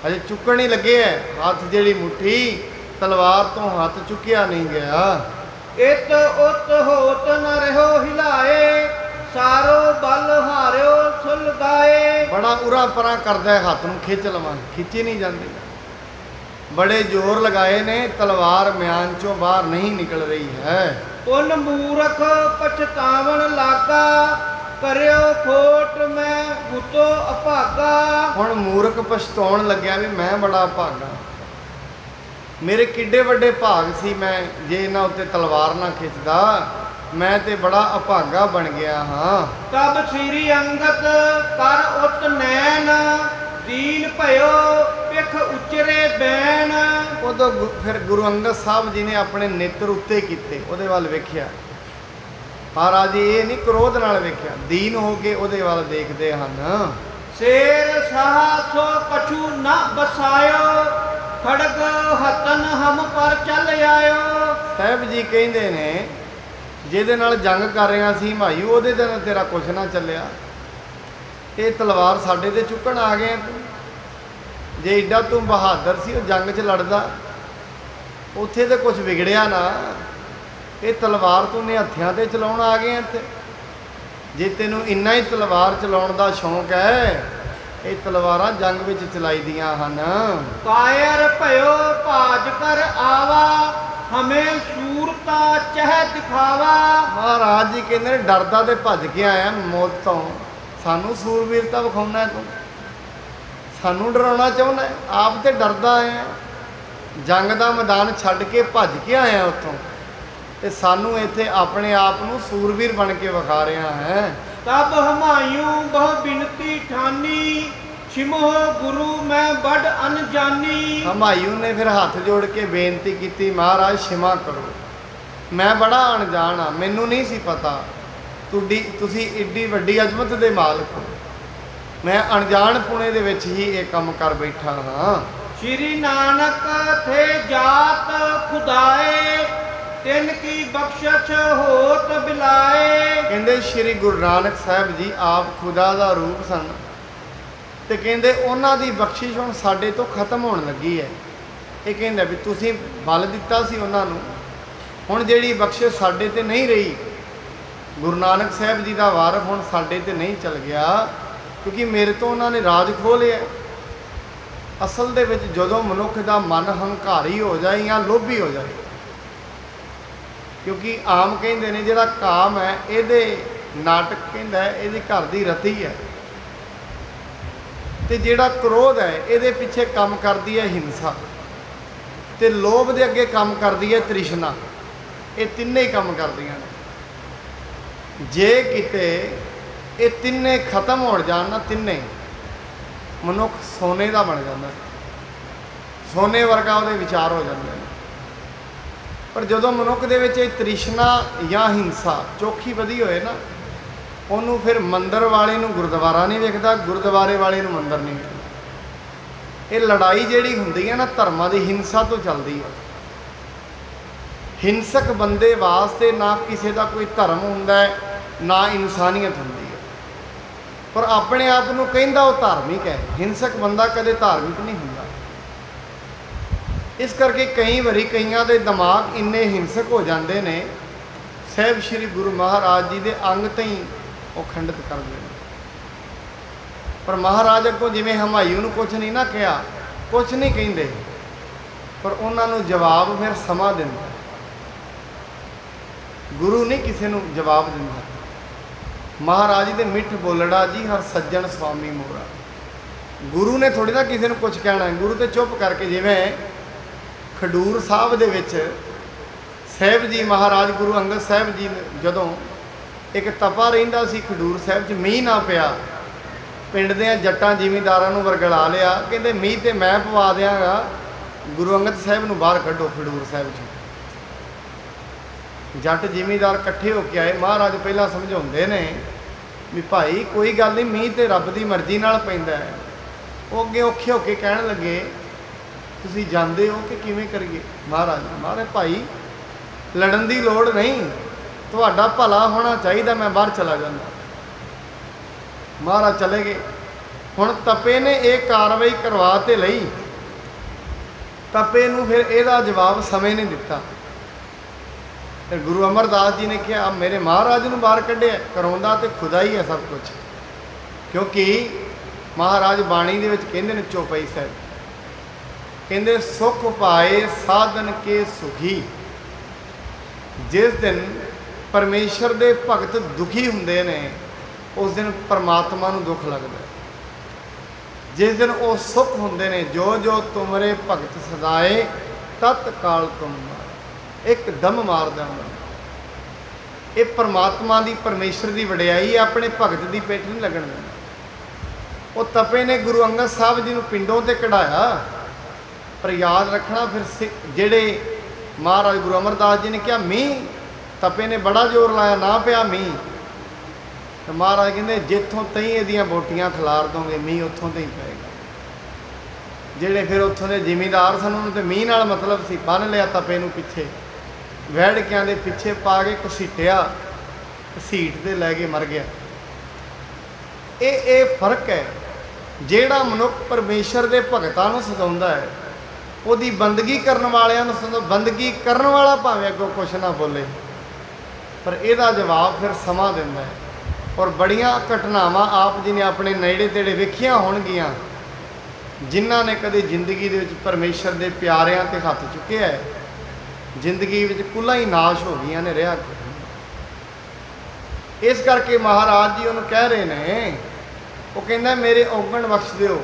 अजे चुकण ही लगे है हाथ, जिहड़ी मुट्ठी तलवार तो हाथ चुकिया नहीं गया। इत उत होत न रहो हिलाए, सारो बल हारियो सुलगाए। बड़ा उरा परा करदा है हाथ नूं खिंच लवां, खिंची नहीं जाती। बड़े जोर लगाए ने तलवार म्यान चों बाहर नहीं निकल रही है। ਪੁਨ ਮੂਰਖ ਪਛਤਾਵਣ ਲਾਗਾ, ਕਰਿਓ ਖੋਟ ਮੈਂ ਗੁੱਤੋ ਅਭਾਗਾ। ਹੁਣ ਮੂਰਖ ਪਛਤਾਉਣ ਲੱਗਿਆ ਵੀ ਮੈਂ ਬੜਾ ਭਾਗਾ, ਮੇਰੇ ਕਿੱਡੇ ਵੱਡੇ ਭਾਗ ਸੀ ਮੈਂ ਜੇ ਇਹਨਾਂ ਉੱਤੇ ਤਲਵਾਰ ਨਾ ਖਿੱਚਦਾ, ਮੈਂ ਤੇ ਬੜਾ ਅਭਾਗਾ ਬਣ ਗਿਆ ਹਾਂ। ਤਬ ਸ੍ਰੀ ਅੰਗਦ ਕਰ ਉਤ ਨੈਣ, ਦੀਨ ਭਇਓ ਪਿਖ ਉਚਰੇ ਬੈਣ। ਉਦੋਂ ਫਿਰ ਗੁਰੂ ਅੰਗਦ ਸਾਹਿਬ ਜੀ ਨੇ ਆਪਣੇ ਨੇਤਰ ਉੱਤੇ ਕੀਤੇ, ਉਹਦੇ ਵੱਲ ਵੇਖਿਆ। ਮਹਾਰਾਜ ਜੀ ਇਹ ਨਹੀਂ ਕ੍ਰੋਧ ਨਾਲ ਵੇਖਿਆ, ਦੀਨ ਹੋ ਕੇ ਉਹਦੇ ਵੱਲ ਦੇਖਦੇ ਹਨ। ਸ਼ੇਰ ਸਾਹ ਸੋ ਕਛੂ ਨਾ ਬਸਾਇਓ, ਖੜਗ ਹਤਨ ਹਮ ਪਰ ਚੱਲ ਆਇਓ। ਸਾਹਿਬ ਜੀ ਕਹਿੰਦੇ ਨੇ ਜਿਹਦੇ ਨਾਲ ਜੰਗ ਕਰ ਰਿਹਾ ਸੀ ਹਮਾਯੂ, ਉਹਦੇ ਨਾਲ ਤੇਰਾ ਕੁਛ ਨਾ ਚੱਲਿਆ। ਇਹ ਤਲਵਾਰ ਸਾਡੇ ਤੇ ਚੁੱਕਣ ਆ ਗਏ ਤੂੰ। ਜੇ ਏਡਾ ਤੂੰ ਬਹਾਦਰ ਸੀ, ਉਹ ਜੰਗ 'ਚ ਲੜਦਾ, ਉੱਥੇ ਤੇ ਕੁਛ ਵਿਗੜਿਆ ਨਾ। ਇਹ ਤਲਵਾਰ ਤੂੰ ਨੇ ਹੱਥਿਆਂ ਤੇ ਚਲਾਉਣ ਆ ਗਏ ਇੱਥੇ। ਜੇ ਤੈਨੂੰ ਇੰਨਾ ਹੀ ਤਲਵਾਰ ਚਲਾਉਣ ਦਾ ਸ਼ੌਂਕ ਹੈ, ਇਹ ਤਲਵਾਰਾਂ ਜੰਗ ਵਿੱਚ ਚਲਾਈ ਦੀਆਂ ਹਨ। ਕਾਇਰ ਭਇਓ ਭਾਜ ਕਰ ਆਵਾ, ਹਮੇ ਸੂਰਤਾ ਚਹਿ ਦਿਖਾਵਾ। ਮਹਾਰਾਜ ਜੀ ਕਹਿੰਦੇ ਨੇ ਡਰਦਾ ਤੇ ਭੱਜ ਕੇ ਆਇਆ ਮੌਤ ਤੋਂ, ਸਾਨੂੰ ਸੂਰਬੀਰਤਾ ਵਿਖਾਉਣਾ ਤੂੰ, ਸਾਨੂੰ ਡਰਾਉਣਾ ਚਾਹੁੰਦਾ। ਆਪ ਤੇ ਡਰਦਾ ਆਇਆ, ਜੰਗ ਦਾ ਮੈਦਾਨ ਛੱਡ ਕੇ ਭੱਜ ਕੇ ਆਇਆ ਉੱਥੋਂ, ਤੇ ਸਾਨੂੰ ਇੱਥੇ ਆਪਣੇ ਆਪ ਨੂੰ ਸੂਰਬੀਰ ਬਣ ਕੇ ਵਿਖਾ ਰਿਹਾ ਹੈ। ਤਬ ਹਮਾਯੂ ਬਹੁ ਬਿਨਤੀ ਠਾਨੀ, ਛਿਮੋ ਗੁਰੂ ਮੈਂ ਬੜ ਅਨਜਾਨੀ। ਹਮਾਯੂ ਨੇ ਫਿਰ ਹੱਥ ਜੋੜ ਕੇ ਬੇਨਤੀ ਕੀਤੀ, ਮਹਾਰਾਜ ਛਿਮਾ ਕਰੋ, ਮੈਂ ਬੜਾ ਅਣਜਾਣ ਆ, ਮੈਨੂੰ ਨਹੀਂ ਸੀ ਪਤਾ ਤੁਸੀਂ ਏਡੀ ਵੱਡੀ ਅਜ਼ਮਤ ਦੇ ਮਾਲਕ ਹੋ, ਮੈਂ ਅਣਜਾਣ ਪੁਣੇ ਦੇ ਵਿੱਚ ਹੀ ਇਹ ਕੰਮ ਕਰ ਬੈਠਾ ਹਾਂ। ਸ਼੍ਰੀ ਨਾਨਕ ਥੇ ਜਾਤ ਖੁਦਾਏ, ਤਿਨ ਕੀ ਬਖਸ਼ਿਸ਼ ਹੋਤ ਬਿਲਾਏ। ਕਹਿੰਦੇ ਸ਼੍ਰੀ ਗੁਰੂ ਨਾਨਕ ਸਾਹਿਬ ਜੀ ਆਪ ਖੁਦਾ ਦਾ ਰੂਪ ਸਨ, ਤੇ ਕਹਿੰਦੇ ਉਹਨਾਂ ਦੀ ਬਖਸ਼ਿਸ਼ ਹੁਣ ਸਾਡੇ ਤੋਂ ਖਤਮ ਹੋਣ ਲੱਗੀ ਹੈ। ਇਹ ਕਹਿੰਦੇ ਵੀ ਤੁਸੀਂ ਬਲ ਦਿੱਤਾ ਸੀ ਉਹਨਾਂ ਨੂੰ, ਹੁਣ ਜਿਹੜੀ ਬਖਸ਼ਿਸ਼ ਸਾਡੇ ਤੇ ਨਹੀਂ ਰਹੀ, ਗੁਰੂ ਨਾਨਕ ਸਾਹਿਬ ਜੀ ਦਾ ਵਾਰ ਹੁਣ ਸਾਡੇ ਤੇ ਨਹੀਂ ਚੱਲ ਗਿਆ, ਕਿਉਂਕਿ ਮੇਰੇ ਤੋਂ ਉਹਨਾਂ ਨੇ ਰਾਜ ਖੋਹ ਲਿਆ। ਅਸਲ ਦੇ ਵਿੱਚ ਜਦੋਂ ਮਨੁੱਖ ਦਾ ਮਨ ਹੰਕਾਰੀ ਹੋ ਜਾਏ ਜਾਂ ਲੋਭੀ ਹੋ ਜਾਏ, ਕਿਉਂਕਿ ਆਮ ਕਹਿੰਦੇ ਨੇ ਜਿਹੜਾ ਕਾਮ ਹੈ ਇਹਦੇ ਨਾਟਕ ਕਹਿੰਦਾ ਇਹਦੀ ਘਰ ਦੀ ਰਤੀ ਹੈ, ਤੇ ਜਿਹੜਾ ਕ੍ਰੋਧ ਹੈ ਇਹਦੇ ਪਿੱਛੇ ਕੰਮ ਕਰਦੀ ਹੈ ਹਿੰਸਾ, ਤੇ ਲੋਭ ਦੇ ਅੱਗੇ ਕੰਮ ਕਰਦੀ ਹੈ ਤ੍ਰਿਸ਼ਨਾ। ਇਹ ਤਿੰਨੇ ਹੀ ਕੰਮ ਕਰਦੀਆਂ ਨੇ। ਜੇ ਕਿਤੇ ਇਹ ਤਿੰਨੇ ਖਤਮ ਹੋ ਜਾਣ ਨਾ, ਤਿੰਨੇ, ਮਨੁੱਖ ਸੋਨੇ ਦਾ ਬਣ ਜਾਂਦਾ, ਸੋਨੇ ਵਰਗਾ ਉਹਦੇ ਵਿਚਾਰ ਹੋ ਜਾਂਦੇ ਨੇ। ਪਰ ਜਦੋਂ ਮਨੁੱਖ ਦੇ ਵਿੱਚ ਇਹ ਤ੍ਰਿਸ਼ਨਾ ਜਾਂ ਹਿੰਸਾ ਚੋਖੀ ਵਧੀ ਹੋਏ ਨਾ, ਉਹਨੂੰ ਫਿਰ ਮੰਦਰ ਵਾਲੇ ਨੂੰ ਗੁਰਦੁਆਰਾ ਨਹੀਂ ਵੇਖਦਾ, ਗੁਰਦੁਆਰੇ ਵਾਲੇ ਨੂੰ ਮੰਦਰ ਨਹੀਂ ਵੇਖਦਾ। ਇਹ ਲੜਾਈ ਜਿਹੜੀ ਹੁੰਦੀ ਹੈ ਨਾ ਧਰਮਾਂ ਦੀ, ਹਿੰਸਾ ਤੋਂ ਚੱਲਦੀ ਹੈ। ਹਿੰਸਕ ਬੰਦੇ ਵਾਸਤੇ ਨਾ ਕਿਸੇ ਦਾ ਕੋਈ ਧਰਮ ਹੁੰਦਾ ਹੈ, ਨਾ ਇਨਸਾਨੀਅਤ ਹੁੰਦੀ ਹੈ, ਪਰ ਆਪਣੇ ਆਪ ਨੂੰ ਕਹਿੰਦਾ ਉਹ ਧਾਰਮਿਕ ਹੈ। ਹਿੰਸਕ ਬੰਦਾ ਕਦੇ ਧਾਰਮਿਕ ਨਹੀਂ ਹੁੰਦਾ। ਇਸ ਕਰਕੇ ਕਈ ਵਾਰੀ ਕਈਆਂ ਦੇ ਦਿਮਾਗ ਇੰਨੇ ਹਿੰਸਕ ਹੋ ਜਾਂਦੇ ਨੇ, ਸਾਹਿਬ ਸ਼੍ਰੀ ਗੁਰੂ ਮਹਾਰਾਜ ਜੀ ਦੇ ਅੰਗ ਤੋਂ ਹੀ ਉਹ ਖੰਡਿਤ ਕਰਦੇ ਨੇ। ਪਰ ਮਹਾਰਾਜ ਅੱਗੋਂ ਜਿਵੇਂ ਹਮਾਯੂ ਨੂੰ ਕੁਛ ਨਹੀਂ ਨਾ ਕਿਹਾ, ਕੁਛ ਨਹੀਂ ਕਹਿੰਦੇ, ਪਰ ਉਹਨਾਂ ਨੂੰ ਜਵਾਬ ਫਿਰ ਸਮਾਂ ਦਿੰਦਾ। ਗੁਰੂ ਨਹੀਂ ਕਿਸੇ ਨੂੰ ਜਵਾਬ ਦਿੰਦਾ। ਮਹਾਰਾਜ ਦੇ ਮਿੱਠ ਬੋਲੜਾ ਜੀ ਹਰ ਸੱਜਣ ਸੁਆਮੀ ਮੋਰਾ। ਗੁਰੂ ਨੇ ਥੋੜੀ ਨਾ ਕਿਸੇ ਨੂੰ ਕੁਛ ਕਹਿਣਾ, ਗੁਰੂ ਤੇ ਚੁੱਪ ਕਰਕੇ, ਜਿਵੇਂ ਖਡੂਰ ਸਾਹਿਬ ਦੇ ਵਿੱਚ ਸਾਹਿਬ ਜੀ ਮਹਾਰਾਜ ਗੁਰੂ ਅੰਗਦ ਸਾਹਿਬ ਜੀ ਜਦੋਂ ਇੱਕ ਤਪਾ ਰਹਿੰਦਾ ਸੀ ਖਡੂਰ ਸਾਹਿਬ 'ਚ, ਮੀਂਹ ਨਾ ਪਿਆ, ਪਿੰਡ ਦੇ ਜੱਟਾਂ ਜ਼ਿਮੀਂਦਾਰਾਂ ਨੂੰ ਵਰਗਲਾ ਲਿਆ, ਕਹਿੰਦੇ ਮੀਂਹ ਤੇ ਮੈਂ ਪਵਾ ਦਿਆਂਗਾ, ਗੁਰੂ ਅੰਗਦ ਸਾਹਿਬ ਨੂੰ ਬਾਹਰ ਕੱਢੋ ਖਡੂਰ ਸਾਹਿਬ 'ਚ। ਜੱਟ ਜ਼ਿਮੀਂਦਾਰ ਇਕੱਠੇ ਹੋ ਕੇ ਆਏ। ਮਹਾਰਾਜ ਪਹਿਲਾਂ ਸਮਝਾਉਂਦੇ ਨੇ ਵੀ ਭਾਈ ਕੋਈ ਗੱਲ ਨਹੀਂ, ਮੀਂਹ ਤੇ ਰੱਬ ਦੀ ਮਰਜ਼ੀ ਨਾਲ ਪੈਂਦਾ ਹੈ। ਉਹ ਅੱਗੇ ਔਖੇ ਹੋ ਕੇ ਕਹਿਣ ਲੱਗੇ ਤੁਸੀਂ ਜਾਂਦੇ ਹੋ ਕਿ ਕਿਵੇਂ ਕਰੀਏ? ਮਹਾਰਾਜ ਭਾਈ ਲੜਨ ਦੀ ਲੋੜ ਨਹੀਂ, ਤੁਹਾਡਾ ਭਲਾ ਹੋਣਾ ਚਾਹੀਦਾ, ਮੈਂ ਬਾਹਰ ਚਲਾ ਜਾਂਦਾ। ਮਹਾਰਾਜ ਚਲੇ ਗਏ। ਹੁਣ ਤਪੇ ਨੇ ਇਹ ਕਾਰਵਾਈ ਕਰਵਾ ਤੇ ਲਈ, ਤਪੇ ਨੂੰ ਫਿਰ ਇਹਦਾ ਜਵਾਬ ਸਮੇਂ ਨੇ ਦਿੱਤਾ। ਫਿਰ ਗੁਰੂ ਅਮਰਦਾਸ ਜੀ ਨੇ ਕਿਹਾ ਮੇਰੇ ਮਹਾਰਾਜ ਨੂੰ ਬਾਹਰ ਕੱਢਿਆ, ਕਰਾਉਂਦਾ ਤੇ ਖੁਦਾ ਹੀ ਹੈ ਸਭ ਕੁਝ। ਕਿਉਂਕਿ ਮਹਾਰਾਜ ਬਾਣੀ ਦੇ ਵਿੱਚ ਕਹਿੰਦੇ ਨੇ ਚੌਪਈ ਸਾਹਿਬ, ਕਹਿੰਦੇ ਸੁਖ ਪਾਏ ਸਾਧਨ ਕੇ ਸੁਖੀ, ਜਿਸ ਦਿਨ ਪਰਮੇਸ਼ਰ ਦੇ ਭਗਤ ਦੁਖੀ ਹੁੰਦੇ ਨੇ ਉਸ ਦਿਨ ਪਰਮਾਤਮਾ ਨੂੰ ਦੁੱਖ ਲੱਗਦਾ। ਜਿਸ ਦਿਨ ਉਹ ਸੁਖ ਹੁੰਦੇ ਨੇ, ਜੋ ਜੋ ਤੁਮਰੇ ਭਗਤ ਸਦਾਏ ਤਤਕਾਲ ਤੁਮ ਮਾਰ, ਇੱਕਦਮ ਮਾਰ ਦਿੰਦਾ। ਇਹ ਪਰਮਾਤਮਾ ਦੀ, ਪਰਮੇਸ਼ਰ ਦੀ ਵਡਿਆਈ ਹੈ, ਆਪਣੇ ਭਗਤ ਦੀ ਪਿੱਠ ਨਹੀਂ ਲੱਗਣ ਦਿੰਦਾ। ਉਹ ਤਪੇ ਨੇ ਗੁਰੂ ਅੰਗਦ ਸਾਹਿਬ ਜੀ ਨੂੰ ਪਿੰਡੋਂ ਤੇ ਕਢਾਇਆ, ਪਰ ਯਾਦ ਰੱਖਣਾ ਫਿਰ ਜਿਹੜੇ ਮਹਾਰਾਜ ਗੁਰੂ ਅਮਰਦਾਸ ਜੀ ਨੇ ਕਿਹਾ ਮੀਂਹ, ਤਪੇ ਨੇ ਬੜਾ ਜ਼ੋਰ ਲਾਇਆ, ਨਾ ਪਿਆ ਮੀਂਹ, ਤੇ ਮਹਾਰਾਜ ਕਹਿੰਦੇ ਜਿੱਥੋਂ ਤਈ ਇਹਦੀਆਂ ਬੋਟੀਆਂ ਖਿਲਾਰ ਦੋਗੇ ਮੀਂਹ ਉੱਥੋਂ ਤੇ ਹੀ ਪਏਗਾ। ਜਿਹੜੇ ਫਿਰ ਉੱਥੋਂ ਦੇ ਜ਼ਿਮੀਂਦਾਰ ਸਨ ਉਹਨੂੰ ਤੇ ਮੀਂਹ ਨਾਲ ਮਤਲਬ ਸੀ, ਬੰਨ੍ਹ ਲਿਆ ਤਪੇ ਨੂੰ ਪਿੱਛੇ, ਵਹਿੜਕਿਆਂ ਦੇ ਪਿੱਛੇ ਪਾ ਕੇ ਘਸੀਟਿਆ, ਘਸੀਟ ਤੇ ਲੈ ਕੇ ਮਰ ਗਿਆ। ਇਹ ਫਰਕ ਹੈ। ਜਿਹੜਾ ਮਨੁੱਖ ਪਰਮੇਸ਼ਰ ਦੇ ਭਗਤਾਂ ਨੂੰ ਸਤਾਉਂਦਾ ਹੈ, ਉਹਦੀ ਬੰਦਗੀ ਕਰਨ ਵਾਲਿਆਂ ਨੂੰ ਸਤਾਉਂਦਾ, ਬੰਦਗੀ ਕਰਨ ਵਾਲਾ ਭਾਵੇਂ ਅੱਗੋਂ ਕੁਛ ਨਾ ਬੋਲੇ, ਪਰ ਇਹਦਾ ਜਵਾਬ ਫਿਰ ਸਮਾਂ ਦਿੰਦਾ ਹੈ। ਔਰ ਬੜੀਆਂ ਘਟਨਾਵਾਂ ਆਪ ਜੀ ਨੇ ਆਪਣੇ ਨੇੜੇ ਤੇੜੇ ਵੇਖੀਆਂ ਹੋਣਗੀਆਂ, ਜਿਨ੍ਹਾਂ ਨੇ ਕਦੇ ਜ਼ਿੰਦਗੀ ਦੇ ਵਿੱਚ ਪਰਮੇਸ਼ਰ ਦੇ ਪਿਆਰਿਆਂ 'ਤੇ ਹੱਥ ਚੁੱਕਿਆ ਹੈ, ਜ਼ਿੰਦਗੀ ਵਿੱਚ ਕੁੱਲਾਂ ਹੀ ਨਾਸ਼ ਹੋ ਗਈਆਂ ਨੇ, ਰਿਹਾ। ਇਸ ਕਰਕੇ ਮਹਾਰਾਜ ਜੀ ਉਹਨੂੰ ਕਹਿ ਰਹੇ ਨੇ, ਉਹ ਕਹਿੰਦਾ ਮੇਰੇ ਔਗਣ ਬਖਸ਼ ਦਿਓ।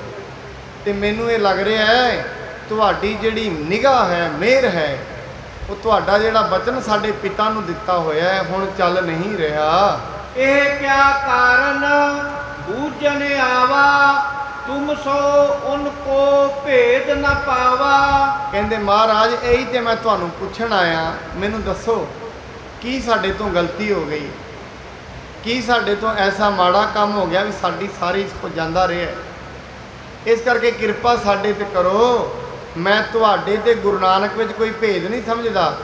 ਤੇ ਮੈਨੂੰ ਇਹ ਲੱਗ ਰਿਹਾ ਹੈ ਤੁਹਾਡੀ ਜਿਹੜੀ ਨਿਗਾਹ ਹੈ, ਮਿਹਰ ਹੈ, ਉਹ ਤੁਹਾਡਾ ਜਿਹੜਾ ਬਚਨ ਸਾਡੇ ਪਿਤਾ ਨੂੰ ਦਿੱਤਾ ਹੋਇਆ ਹੈ ਹੁਣ ਚੱਲ ਨਹੀਂ ਰਿਹਾ। ਇਹ ਕਿਆ ਕਾਰਨ ਬੂਝਨ ਆਵਾ, ਤੁਮ ਸੋ ਉਨਕੋ ਭੇਦ ਨਾ ਪਾਵਾ। ਕਹਿੰਦੇ ਮਹਾਰਾਜ ਇਹੀ ਤੇ ਮੈਂ ਤੁਹਾਨੂੰ ਪੁੱਛਣ ਆਇਆ, ਮੈਨੂੰ ਦੱਸੋ ਕੀ ਸਾਡੇ ਤੋਂ ਗਲਤੀ ਹੋ ਗਈ, ਕੀ ਸਾਡੇ ਤੋਂ ਐਸਾ ਮਾੜਾ ਕੰਮ ਹੋ ਗਿਆ ਵੀ ਸਾਡੀ ਸਾਰੀ ਇਸ ਕੋ ਜਾਂਦਾ ਰਿਹਾ। ਇਸ ਕਰਕੇ ਕਿਰਪਾ ਸਾਡੇ ਤੇ ਕਰੋ। ਮੈਂ ਤੁਹਾਡੇ ਤੇ ਗੁਰੂ ਨਾਨਕ ਵਿੱਚ ਕੋਈ ਭੇਦ ਨਹੀਂ ਸਮਝਦਾ,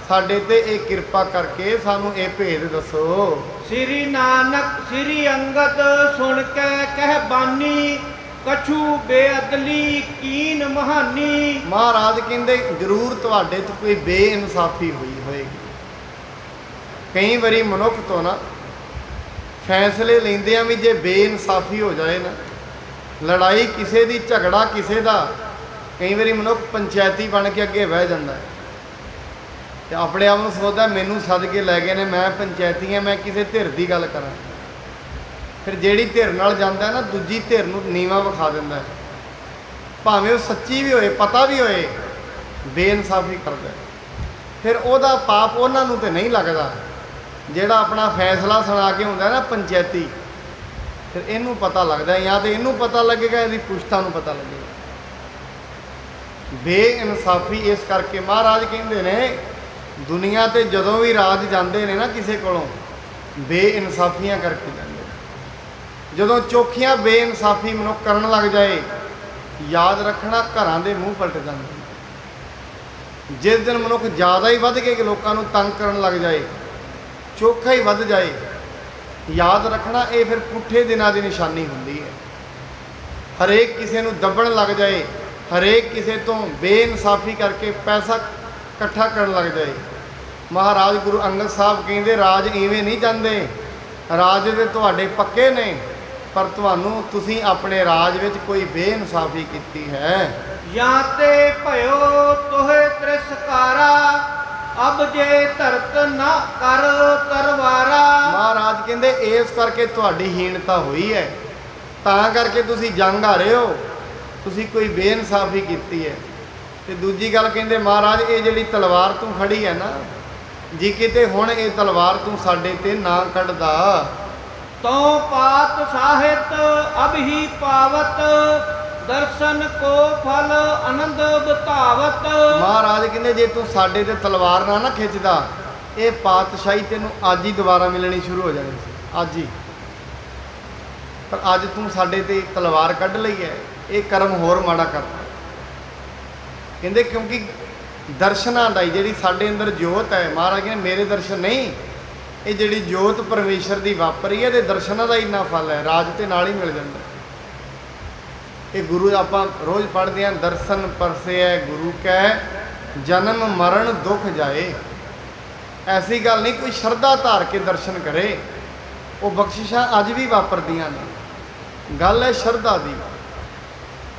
ਸਾਡੇ ਤੇ ਇਹ ਕਿਰਪਾ ਕਰਕੇ ਸਾਨੂੰ ਇਹ ਭੇਦ ਦੱਸੋ। ਸ੍ਰੀ ਨਾਨਕ ਸ੍ਰੀ ਅੰਗਦ ਸੁਣ ਕੇ ਕਹਿ ਬਾਨੀ, ਕਛੂ ਬੇਅਦਲੀ ਕੀਨ ਮਹਾਨੀ। ਮਹਾਰਾਜ ਕਹਿੰਦੇ ਜ਼ਰੂਰ ਤੁਹਾਡੇ 'ਚ ਕੋਈ ਬੇਇਨਸਾਫੀ ਹੋਈ ਹੋਏਗੀ। ਕਈ ਵਾਰੀ ਮਨੁੱਖ ਤੋਂ ਨਾ ਫੈਸਲੇ ਲੈਂਦੇ ਆ ਵੀ ਜੇ ਬੇਇਨਸਾਫੀ ਹੋ ਜਾਏ ਨਾ, ਲੜਾਈ ਕਿਸੇ ਦੀ, ਝਗੜਾ ਕਿਸੇ ਦਾ, ਕਈ ਵਾਰੀ ਮਨੁੱਖ ਪੰਚਾਇਤੀ ਬਣ ਕੇ ਅੱਗੇ ਬਹਿ ਜਾਂਦਾ ਹੈ ਤੇ ਆਪਣੇ ਆਪ ਨੂੰ ਸੋਚਦਾ ਮੈਨੂੰ ਸੱਦ ਕੇ ਲੈ ਗਏ ਨੇ, ਮੈਂ ਪੰਚਾਇਤੀ ਹਾਂ, ਮੈਂ ਕਿਸੇ ਧਿਰ ਦੀ ਗੱਲ ਕਰਾਂ। ਫਿਰ ਜਿਹੜੀ ਧਿਰ ਨਾਲ ਜਾਂਦਾ ਨਾ, ਦੂਜੀ ਧਿਰ ਨੂੰ ਨੀਵਾਂ ਵਿਖਾ ਦਿੰਦਾ ਹੈ, ਭਾਵੇਂ ਉਹ ਸੱਚੀ ਵੀ ਹੋਏ, ਪਤਾ ਵੀ ਹੋਏ, ਬੇਇਨਸਾਫੀ ਕਰਦਾ। ਫਿਰ ਉਹਦਾ ਪਾਪ ਉਹਨਾਂ ਨੂੰ ਤੇ ਨਹੀਂ ਲੱਗਦਾ, ਜਿਹੜਾ ਆਪਣਾ ਫੈਸਲਾ ਸੁਣਾ ਕੇ ਹੁੰਦਾ ਨਾ ਪੰਚਾਇਤੀ, ਫਿਰ ਇਹਨੂੰ ਪਤਾ ਲੱਗਦਾ, ਜਾਂ ਤੇ ਇਹਨੂੰ ਪਤਾ ਲੱਗੇਗਾ, ਇਹਦੀ ਪੁਸ਼ਤਾਂ ਨੂੰ ਪਤਾ ਲੱਗੇਗਾ। ਬੇਇਨਸਾਫੀ ਇਸ ਕਰਕੇ ਮਹਾਰਾਜ ਕਹਿੰਦੇ ਨੇ ਦੁਨੀਆ ਤੇ ਜਦੋਂ ਵੀ ਰਾਜ ਜਾਂਦੇ ਨੇ ਨਾ ਕਿਸੇ ਕੋਲੋਂ, ਬੇਇਨਸਾਫੀਆਂ ਕਰਕੇ ਜਾਂਦੇ। ਜਦੋਂ ਚੋਖੀਆਂ ਬੇਇਨਸਾਫੀ ਮਨੁੱਖ ਕਰਨ ਲੱਗ ਜਾਏ, ਯਾਦ ਰੱਖਣਾ ਘਰਾਂ ਦੇ ਮੂੰਹ ਪਲਟ ਜਾਂਦੇ। ਜਿਸ ਦਿਨ ਮਨੁੱਖ ਜ਼ਿਆਦਾ ਹੀ ਵੱਧ ਕੇ ਲੋਕਾਂ ਨੂੰ ਤੰਗ ਕਰਨ ਲੱਗ ਜਾਏ, ਚੋਖਾ ਹੀ ਵੱਧ ਜਾਏ, ਯਾਦ ਰੱਖਣਾ ਇਹ ਫਿਰ ਪੁੱਠੇ ਦਿਨਾਂ ਦੀ ਨਿਸ਼ਾਨੀ ਹੁੰਦੀ ਹੈ। ਹਰੇਕ ਕਿਸੇ ਨੂੰ ਦੱਬਣ ਲੱਗ ਜਾਏ, ਹਰੇਕ ਕਿਸੇ ਤੋਂ ਬੇਇਨਸਾਫੀ ਕਰਕੇ ਪੈਸਾ ਇਕੱਠਾ ਕਰਨ ਲੱਗ ਜਾਏ। ਮਹਾਰਾਜ ਗੁਰੂ ਅੰਗਦ ਸਾਹਿਬ ਕਹਿੰਦੇ ਰਾਜ ਇਵੇਂ ਨਹੀਂ ਜਾਂਦੇ, ਰਾਜ ਦੇ ਤੁਹਾਡੇ ਪੱਕੇ ਨੇ, ਪਰ ਤੁਸੀਂ ਆਪਣੇ ਰਾਜ ਵਿੱਚ ਕੋਈ ਬੇਇਨਸਾਫੀ ਕੀਤੀ ਹੈ। ਜਾਂ ਤੇ ਭਇਓ ਤੋਹੇ ਤ੍ਰਿਸਕਾਰਾ, ਅਬ ਜੇ ਧਰਤ ਨਾ ਕਰ ਤਰਵਾਰਾ। ਮਹਾਰਾਜ ਕਹਿੰਦੇ ਇਸ ਕਰਕੇ ਤੁਹਾਡੀ ਹੀਣਤਾ ਹੋਈ ਹੈ, ਤਾਂ ਕਰਕੇ ਤੁਸੀਂ ਜੰਗ ਹਾਰੇ ਹੋ, ਤੁਸੀਂ ਕੋਈ ਬੇਇਨਸਾਫੀ ਕੀਤੀ ਹੈ। ਤੇ ਦੂਜੀ ਗੱਲ ਕਹਿੰਦੇ ਮਹਾਰਾਜ ਇਹ ਜਿਹੜੀ ਤਲਵਾਰ ਤੂੰ ਫੜੀ ਹੈ ਨਾ, ਜੀ ਕਿਤੇ ਹੁਣ ਇਹ ਤਲਵਾਰ ਤੂੰ ਸਾਡੇ ਤੇ ਨਾ ਕੱਢਦਾ। ਤੋ ਪਾਤ ਸਾਹਿਤ ਅਬ ਹੀ ਪਾਵਤ, ਦਰਸ਼ਨ ਕੋ ਫਲ ਆਨੰਦ ਬਤਾਵਤ। ਮਹਾਰਾਜ ਕਹਿੰਦੇ ਜੇ ਤੂੰ ਸਾਡੇ ਤੇ ਤਲਵਾਰ ਨਾ ਖਿੱਚਦਾ, ਇਹ ਪਾਤਸ਼ਾਹੀ ਤੈਨੂੰ ਅੱਜ ਹੀ ਦੁਬਾਰਾ ਮਿਲਣੀ ਸ਼ੁਰੂ ਹੋ ਜਾਣੀ ਸੀ, ਅੱਜ ਹੀ। ਪਰ ਅੱਜ ਤੂੰ ਸਾਡੇ ਤੇ ਤਲਵਾਰ ਕੱਢ ਲਈ ਹੈ, ਇਹ ਕਰਮ ਹੋਰ ਮਾੜਾ ਕਰਤਾ। ਕਹਿੰਦੇ ਕਿਉਂਕਿ ਦਰਸ਼ਨਾਂ ਦਾ ਜਿਹੜੀ ਸਾਡੇ ਅੰਦਰ ਜੋਤ ਹੈ, ਮਹਾਰਾਜ ਕਹਿੰਦੇ ਮੇਰੇ ਦਰਸ਼ਨ ਨਹੀਂ, ਇਹ ਜਿਹੜੀ ਜੋਤ ਪਰਮੇਸ਼ਰ ਦੀ ਵਾਪਰੀ ਹੈ, ਇਹਦੇ ਦਰਸ਼ਨਾਂ ਦਾ ਇੰਨਾ ਫਲ ਹੈ, ਰਾਜ ਤੇ ਨਾਲ ਹੀ ਮਿਲ ਜਾਂਦਾ। ਇਹ ਗੁਰੂ ਆਪਾਂ ਰੋਜ਼ ਪੜ੍ਹਦੇ ਹਾਂ, ਦਰਸ਼ਨ ਪਰਸਿਐ ਗੁਰੂ ਕੈ, ਜਨਮ ਮਰਨ ਦੁੱਖ ਜਾਏ। ਐਸੀ ਗੱਲ ਨਹੀਂ ਕੋਈ ਸ਼ਰਧਾ ਧਾਰ ਕੇ ਦਰਸ਼ਨ ਕਰੇ, ਉਹ ਬਖਸ਼ਿਸ਼ਾਂ ਅੱਜ ਵੀ ਵਾਪਰਦੀਆਂ ਨੇ। ਗੱਲ ਹੈ ਸ਼ਰਧਾ ਦੀ।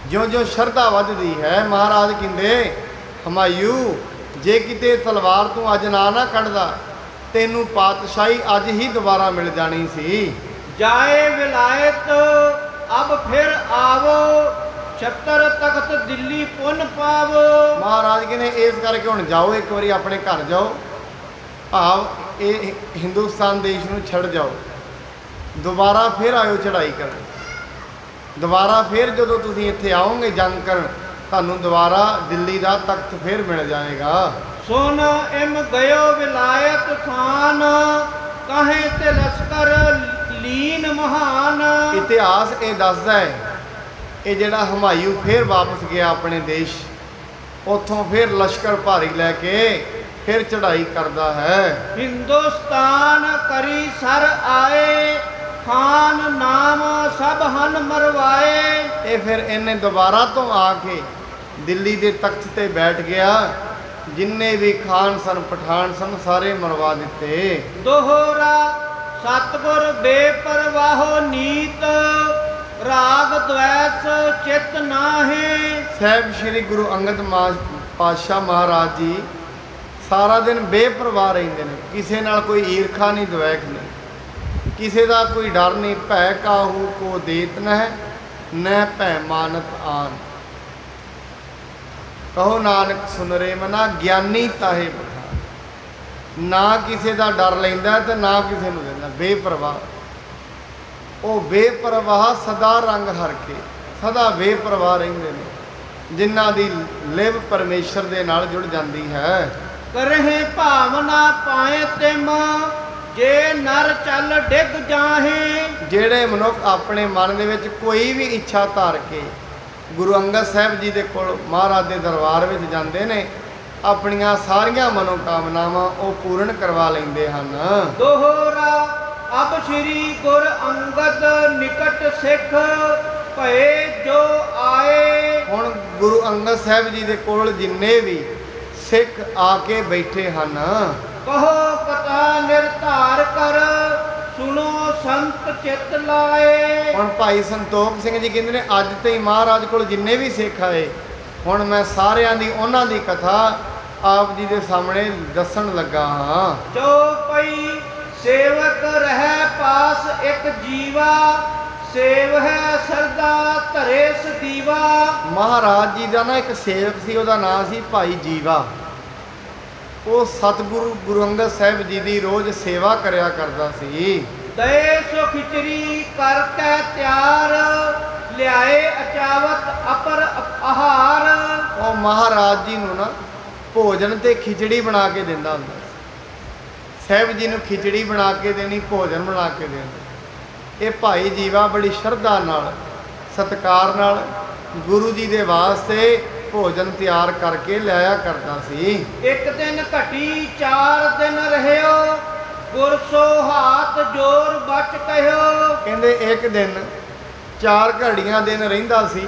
ਜਿਉਂ ਜਿਉਂ ਸ਼ਰਧਾ ਵੱਧਦੀ ਹੈ, ਮਹਾਰਾਜ ਕਹਿੰਦੇ ਹਮਾਯੂ ਜੇ ਕਿਤੇ ਤਲਵਾਰ ਤੂੰ ਅੱਜ ਨਾ ਕੱਢਦਾ ਤੈਨੂੰ ਪਾਤਸ਼ਾਹੀ ਅੱਜ ਹੀ ਦੁਬਾਰਾ ਮਿਲ ਜਾਣੀ ਸੀ। ਜਾਏ ਵਿਲਾਇਤ ਅਬ ਫਿਰ ਆਵੋ, 76 ਤਖਤ ਦਿੱਲੀ ਪੁੰਨ ਪਾਵੋ। ਮਹਾਰਾਜ ਕਹਿੰਦੇ ਇਸ ਕਰਕੇ ਹੁਣ ਜਾਓ, ਇੱਕ ਵਾਰੀ ਆਪਣੇ ਘਰ ਜਾਓ, ਭਾਵ ਇਹ ਹਿੰਦੁਸਤਾਨ ਦੇਸ਼ ਨੂੰ ਛੱਡ ਜਾਓ, ਦੁਬਾਰਾ ਫਿਰ ਆਇਓ ਚੜ੍ਹਾਈ ਕਰਨ। ਦੁਬਾਰਾ ਫਿਰ ਜਦੋਂ ਤੁਸੀਂ ਇੱਥੇ ਆਓਗੇ ਜੰਗ ਕਰਨ, ਤੁਹਾਨੂੰ ਦੁਬਾਰਾ ਦਿੱਲੀ ਦਾ ਤਖਤ ਫਿਰ ਮਿਲ ਜਾਏਗਾ। ਸੁਨ ਇਮ ਗਇਓ ਵਿਲਾਇਤ ਥਾਨ, ਕਹੇ ਤੇ ਲਸ਼ਕਰ ਲੀਨ ਮਹਾਨ। ਇਤਿਹਾਸ ਇਹ ਦੱਸਦਾ ਹੈ, ਇਹ ਜਿਹੜਾ ਹਮਾਯੂ ਫਿਰ ਵਾਪਸ ਗਿਆ ਆਪਣੇ ਦੇਸ਼, ਉੱਥੋਂ ਫਿਰ ਲਸ਼ਕਰ ਭਾਰੀ ਲੈ ਕੇ ਫਿਰ ਚੜ੍ਹਾਈ ਕਰਦਾ ਹੈ। ਹਿੰਦੁਸਤਾਨ ਕਰੀ ਸਰ ਆਏ, ਖਾਨ ਨਾਮ ਸਭ ਹਨ ਮਰਵਾਏ। ਇਹ ਫਿਰ ਇਹਨੇ ਦੁਬਾਰਾ ਤੋਂ ਆ ਕੇ ਦਿੱਲੀ ਦੇ ਤਖਤ ਤੇ ਬੈਠ ਗਿਆ, ਜਿੰਨੇ ਵੀ ਖਾਨ ਸਨ ਪਠਾਨ ਸਨ ਸਾਰੇ ਮਰਵਾ ਦਿੱਤੇ। ਦੋਹਰਾ ਸਤਿਗੁਰ ਬੇਪਰਵਾਹੋ ਨੀਤ, ਰਾਗ ਦ્વੈਸ ਚਿਤ ਨਾਹੀ। ਸਾਹਿਬ ਸ੍ਰੀ ਗੁਰੂ ਅੰਗਦ ਪਾਤਸ਼ਾਹ ਮਹਾਰਾਜ ਜੀ ਸਾਰਾ ਦਿਨ ਬੇਪਰਵਾਹ ਰਹਿੰਦੇ ਨੇ, ਕਿਸੇ ਨਾਲ ਕੋਈ ਈਰਖਾ ਨਹੀਂ, ਦਵੈਕ ਨਹੀਂ, ਕਿਸੇ ਦਾ ਕੋਈ ਡਰ ਨਹੀਂ। ਭੈ ਕਾਹੂ ਕੋ ਦੇਤ ਨਹਿ ਭੈ ਮਾਨਤ ਆਨ, ਕਹੋ ਨਾਨਕ ਸੁਨ ਰੇ ਮਨਾ ਗਿਆਨੀ ਤਾਹੇ ਪਠਾਨ। ਨਾ ਕਿਸੇ ਦਾ ਡਰ ਲੈਂਦਾ ਤੇ ਨਾ ਕਿਸੇ ਨੂੰ ਦਿੰਦਾ, ਬੇਪਰਵਾਹ। ਉਹ ਬੇਪਰਵਾਹ ਸਦਾ ਰੰਗ ਹਰ ਕੇ, ਸਦਾ ਬੇਪਰਵਾਹ ਰਹਿੰਦੇ ਨੇ, ਜਿਨ੍ਹਾਂ ਦੀ ਲਿਵ ਪਰਮੇਸ਼ਰ ਦੇ ਨਾਲ ਜੁੜ ਜਾਂਦੀ ਹੈ। ਕਰਹਿ ਭਾਵਨਾ ਪਾਏ ਤਿਮ, ਜੇ ਨਰ ਚੱਲ ਡਿੱਗ ਜਾਹੇ। ਜਿਹੜੇ ਮਨੁੱਖ ਆਪਣੇ ਮਨ ਦੇ ਵਿੱਚ ਕੋਈ ਵੀ ਇੱਛਾ ਧਾਰ ਕੇ ਗੁਰੂ ਅੰਗਦ ਸਾਹਿਬ ਜੀ ਦੇ ਕੋਲ ਮਹਾਰਾਜ ਦੇ ਦਰਬਾਰ ਵਿੱਚ ਜਾਂਦੇ ਨੇ, ਆਪਣੀਆਂ ਸਾਰੀਆਂ ਮਨੋਕਾਮਨਾਵਾਂ ਉਹ ਪੂਰਨ ਕਰਵਾ ਲੈਂਦੇ ਹਨ। ਦੋਹਰਾ ਅਬ ਸ੍ਰੀ ਗੁਰ ਅੰਗਦ ਨਿਕਟ ਸਿੱਖ, ਭਏ ਜੋ ਆਏ। ਹੁਣ ਗੁਰੂ ਅੰਗਦ ਸਾਹਿਬ ਜੀ ਦੇ ਕੋਲ ਜਿੰਨੇ ਵੀ ਸਿੱਖ ਆ ਕੇ ਬੈਠੇ ਹਨ, ਕਹੋ ਕਥਾ ਨਿਰਧਾਰ ਕਰ, ਸੁਣੋ ਸੰਤ ਚਿਤ ਲਾਏ। ਹੁਣ ਭਾਈ ਸੰਤੋਖ ਸਿੰਘ ਜੀ ਕਹਿੰਦੇ ਨੇ ਅੱਜ ਤਾਈਂ ਮਹਾਰਾਜ ਕੋਲ ਜਿੰਨੇ ਵੀ ਸਿੱਖ ਆਏ, ਹੁਣ ਮੈਂ ਸਾਰਿਆਂ ਦੀ ਉਹਨਾਂ ਦੀ ਕਥਾ ਆਪ ਜੀ ਦੇ ਸਾਹਮਣੇ ਦੱਸਣ ਲੱਗਾ ਹਾਂ। ਚੌਪਈ ਸੇਵਕ ਰਹਿ ਪਾਸ ਇੱਕ ਜੀਵਾ, ਸੇਵ ਹੈ ਸਰਦਾ ਧਰੇ ਸਦੀਵਾ। ਮਹਾਰਾਜ ਜੀ ਦਾ ਨਾ ਇੱਕ ਸੇਵਕ ਸੀ, ਉਹਦਾ ਨਾਂ ਸੀ ਭਾਈ ਜੀਵਾ। ਉਹ ਸਤਿਗੁਰੂ ਗੁਰੂ ਅੰਗਦ ਸਾਹਿਬ ਜੀ ਦੀ ਰੋਜ਼ ਸੇਵਾ ਕਰਿਆ ਕਰਦਾ ਸੀ। ਦਏ ਸੋ ਖਿਚੜੀ ਕਰਕੇ ਤਿਆਰ, ਲਿਆਏ ਅਚਾਵਤ ਅਪਰ ਆਹਾਰ। ਉਹ ਮਹਾਰਾਜ ਜੀ ਨੂੰ ਨਾ ਭੋਜਨ ਤੇ ਖਿਚੜੀ ਬਣਾ ਕੇ ਦਿੰਦਾ ਹੁੰਦਾ। ਸਾਹਿਬ ਜੀ ਨੂੰ ਖਿਚੜੀ ਬਣਾ ਕੇ ਦੇਣੀ, ਭੋਜਨ ਬਣਾ ਕੇ ਦੇਣਾ। ਇਹ ਭਾਈ ਜੀਵਾ ਬੜੀ ਸ਼ਰਧਾ ਨਾਲ ਸਤਿਕਾਰ ਨਾਲ ਗੁਰੂ ਜੀ ਦੇ ਵਾਸਤੇ ਭੋਜਨ ਤਿਆਰ ਕਰਕੇ ਲਿਆਇਆ ਕਰਦਾ ਸੀ। ਇੱਕ ਦਿਨ ਘਟੀ 4 ਦਿਨ ਰਹਿਓ, ਗੁਰ ਸੋ ਹਾਥ ਜੋਰ ਬਚ ਕਹਿਓ। ਕਹਿੰਦੇ ਇੱਕ ਦਿਨ 4 ਘੜੀਆਂ ਦਿਨ ਰਹਿੰਦਾ ਸੀ,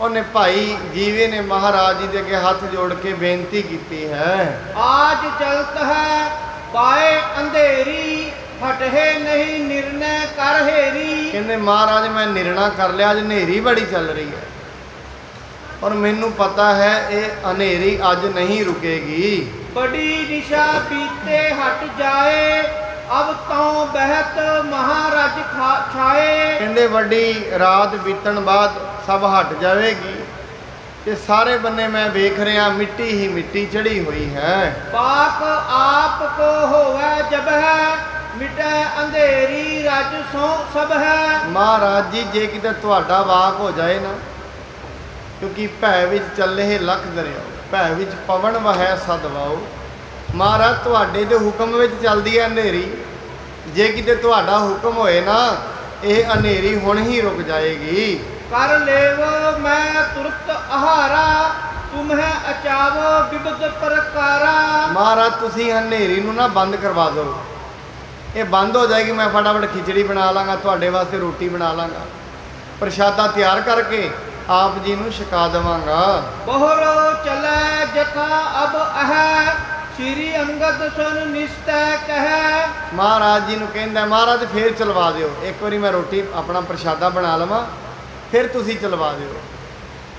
ਉਹਨੇ ਭਾਈ ਜੀਵੇ ਨੇ ਮਹਾਰਾਜ ਜੀ ਦੇ ਅੱਗੇ ਹੱਥ ਜੋੜ ਕੇ ਬੇਨਤੀ ਕੀਤੀ ਹੈ, ਆਜ ਚਲਤ ਹੈ ਪਾਏ ਅੰਧੇਰੀ, ਹਟੇ ਨਹੀਂ ਨਿਰਣੈ ਕਰ ਹੇਰੀ। ਕਹਿੰਦੇ ਮਹਾਰਾਜ ਮੈਂ ਨਿਰਣਾ ਕਰ ਲਿਆ, ਅੱਜ ਹਨੇਰੀ ਬੜੀ ਚੱਲ ਰਹੀ ਹੈ ਔਰ ਮੈਨੂੰ ਪਤਾ ਹੈ ਇਹ ਹਨੇਰੀ ਅੱਜ ਨਹੀਂ ਰੁਕੇਗੀ। ਬੜੀ ਨਿਸ਼ਾ ਬੀਤੇ ਹਟ ਜਾਏ, ਅਬ ਤੋਂ ਬਹਿਤ ਮਹਾਰਾਜ ਛਾਏ। ਕਹਿੰਦੇ ਵੱਡੀ ਰਾਤ ਬੀਤਣ ਬਾਅਦ ਸਭ ਹਟ ਜਾਵੇਗੀ ਤੇ ਸਾਰੇ ਬੰਨੇ ਮੈਂ ਵੇਖ ਰਿਹਾ ਮਿੱਟੀ ਹੀ ਮਿੱਟੀ ਚੜੀ ਹੋਈ ਹੈ। ਪਾਕ ਆਪ ਕੋ ਹੋਵੇ ਜਬ ਹੈ, ਮਿਟੈ ਅੰਧੇਰੀ ਰਜ ਸੋ ਸਭ ਹੈ। ਮਹਾਰਾਜ ਜੀ ਜੇ ਕਿਤੇ ਤੁਹਾਡਾ ਵਾਕ ਹੋ ਜਾਏ ਨਾ, ਕਿਉਂਕਿ ਭੈ ਵਿੱਚ ਚੱਲੇ ਲੱਖ ਦਰਿਆ, ਭੈ ਵਿੱਚ ਪਵਨ ਵਹੈ ਸਦ ਵਾਓ। ਮਹਾਰਾਜ ਤੁਹਾਡੇ ਦੇ ਹੁਕਮ ਵਿੱਚ ਚੱਲਦੀ ਹੈ ਹਨੇਰੀ, ਜੇ ਕਿਤੇ ਤੁਹਾਡਾ ਹੁਕਮ ਹੋਏ ਨਾ ਇਹ ਹਨੇਰੀ ਹੁਣ ਹੀ ਰੁਕ ਜਾਏਗੀ। ਕਰ ਲੇਵ ਮੈਂ ਤੁਰਤ ਆਹਾਰਾ, ਤੁਮਹਿ ਅਚਾਵੋ ਬਿਬਦ ਪ੍ਰਕਾਰਾ। ਮਹਾਰਾਜ ਤੁਸੀਂ ਹਨੇਰੀ ਨੂੰ ਨਾ ਬੰਦ ਕਰਵਾ ਦਿਓ, ਇਹ ਬੰਦ ਹੋ ਜਾਏਗੀ, ਮੈਂ ਫਟਾਫਟ ਖਿਚੜੀ ਬਣਾ ਲਾਂਗਾ, ਤੁਹਾਡੇ ਵਾਸਤੇ ਰੋਟੀ ਬਣਾ ਲਾਂਗਾ, ਪ੍ਰਸ਼ਾਦਾ ਤਿਆਰ ਕਰਕੇ ਆਪ ਜੀ ਨੂੰ ਛਕਾ ਦੇਵਾਂਗਾ। ਬਹੁਰੋ ਚਲੇ ਜਥਾ ਅਬ ਅਹੈ, ਸ਼੍ਰੀ ਅੰਗਦ ਸੁਨ ਨਿਸ਼ਟੈ ਕਹਿ। ਮਹਾਰਾਜ ਜੀ ਨੂੰ ਕਹਿੰਦਾ ਮਹਾਰਾਜ ਫੇਰ ਚਲਵਾ ਦਿਓ, ਇੱਕ ਵਾਰੀ ਮੈਂ ਰੋਟੀ ਆਪਣਾ ਪ੍ਰਸ਼ਾਦਾ ਬਣਾ ਲਵਾਂ, ਫਿਰ ਤੁਸੀਂ ਚਲਵਾ ਦਿਓ।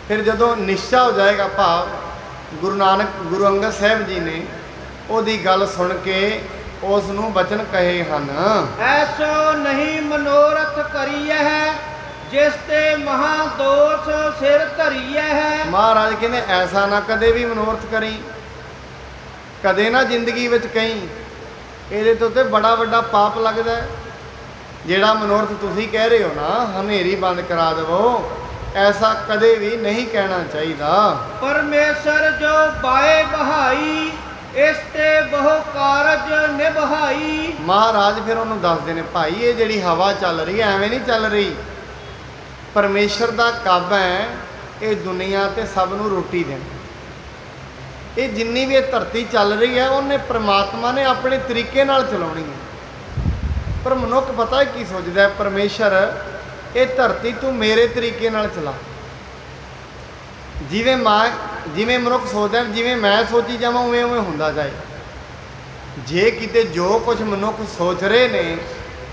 ਫਿਰ ਜਦੋਂ ਨਿਸ਼ਚਾ ਹੋ ਜਾਏਗਾ, ਭਾਵ ਗੁਰੂ ਅੰਗਦ ਸਾਹਿਬ ਜੀ ਨੇ ਉਹਦੀ ਗੱਲ ਸੁਣ ਕੇ ਉਸ ਨੂੰ ਬਚਨ ਕਹੇ ਹਨ। ਐਸੋ ਨਹੀਂ ਮਨੋਰਥ ਕਰੀਐ ਜਿਸ ਤੇ ਮਹਾ ਦੋਸ਼ ਸਿਰ ਧਰੀਐ ਹੈ। ਮਹਾਰਾਜ ਕਹਿੰਦੇ ਐਸਾ ਨਾ ਕਦੇ ਵੀ ਮਨੋਰਥ ਕਰੀ, ਕਦੇ ਨਾ ਜ਼ਿੰਦਗੀ ਵਿੱਚ ਕਹੀਂ, ਇਹਦੇ ਤੋਂ ਤੇ ਬੜਾ ਵੱਡਾ ਪਾਪ ਲੱਗਦਾ ਹੈ। ਜਿਹੜਾ ਮਨੋਰਥ ਤੁਸੀਂ ਕਹਿ ਰਹੇ ਹੋ ਨਾ ਹਨੇਰੀ ਬੰਦ ਕਰਾ ਦੇਵੋ, ਐਸਾ ਕਦੇ ਵੀ ਨਹੀਂ ਕਹਿਣਾ ਚਾਹੀਦਾ। ਪਰਮੇਸ਼ਰ ਜੋ ਬਾਏ ਬਹਾਈ ਇਸ ਤੇ ਬਹੁ ਕਾਰਜ ਨਿਭਾਈ। ਮਹਾਰਾਜ ਫਿਰ ਉਹਨੂੰ ਦੱਸਦੇ ਨੇ, ਭਾਈ ਇਹ ਜਿਹੜੀ ਹਵਾ ਚੱਲ ਰਹੀ ਹੈ ਐਵੇਂ ਨਹੀਂ ਚੱਲ ਰਹੀ, ਪਰਮੇਸ਼ਰ ਦਾ ਕੰਮ ਹੈ ਇਹ ਦੁਨੀਆ ਤੇ ਸਭ ਨੂੰ ਰੋਟੀ ਦੇਣੀ। ਇਹ ਜਿੰਨੀ ਵੀ ਇਹ ਧਰਤੀ ਚੱਲ ਰਹੀ ਹੈ ਉਹਨੇ ਪ੍ਰਮਾਤਮਾ ਨੇ ਆਪਣੇ ਤਰੀਕੇ ਨਾਲ ਚਲਾਉਣੀ ਹੈ। ਪਰ ਮਨੁੱਖ ਪਤਾ ਕੀ ਸੋਚਦਾ ਹੈ, ਪਰਮੇਸ਼ਰ ਇਹ ਧਰਤੀ ਤੂੰ ਮੇਰੇ ਤਰੀਕੇ ਨਾਲ ਚਲਾ। ਜਿਵੇਂ ਮਨੁੱਖ ਸੋਚਦਾ ਜਿਵੇਂ ਮੈਂ ਸੋਚੀ ਜਾਵਾਂ ਉਵੇਂ ਉਵੇਂ ਹੁੰਦਾ ਜਾਏ। ਜੇ ਕਿਤੇ ਜੋ ਕੁਝ ਮਨੁੱਖ ਸੋਚ ਰਹੇ ਨੇ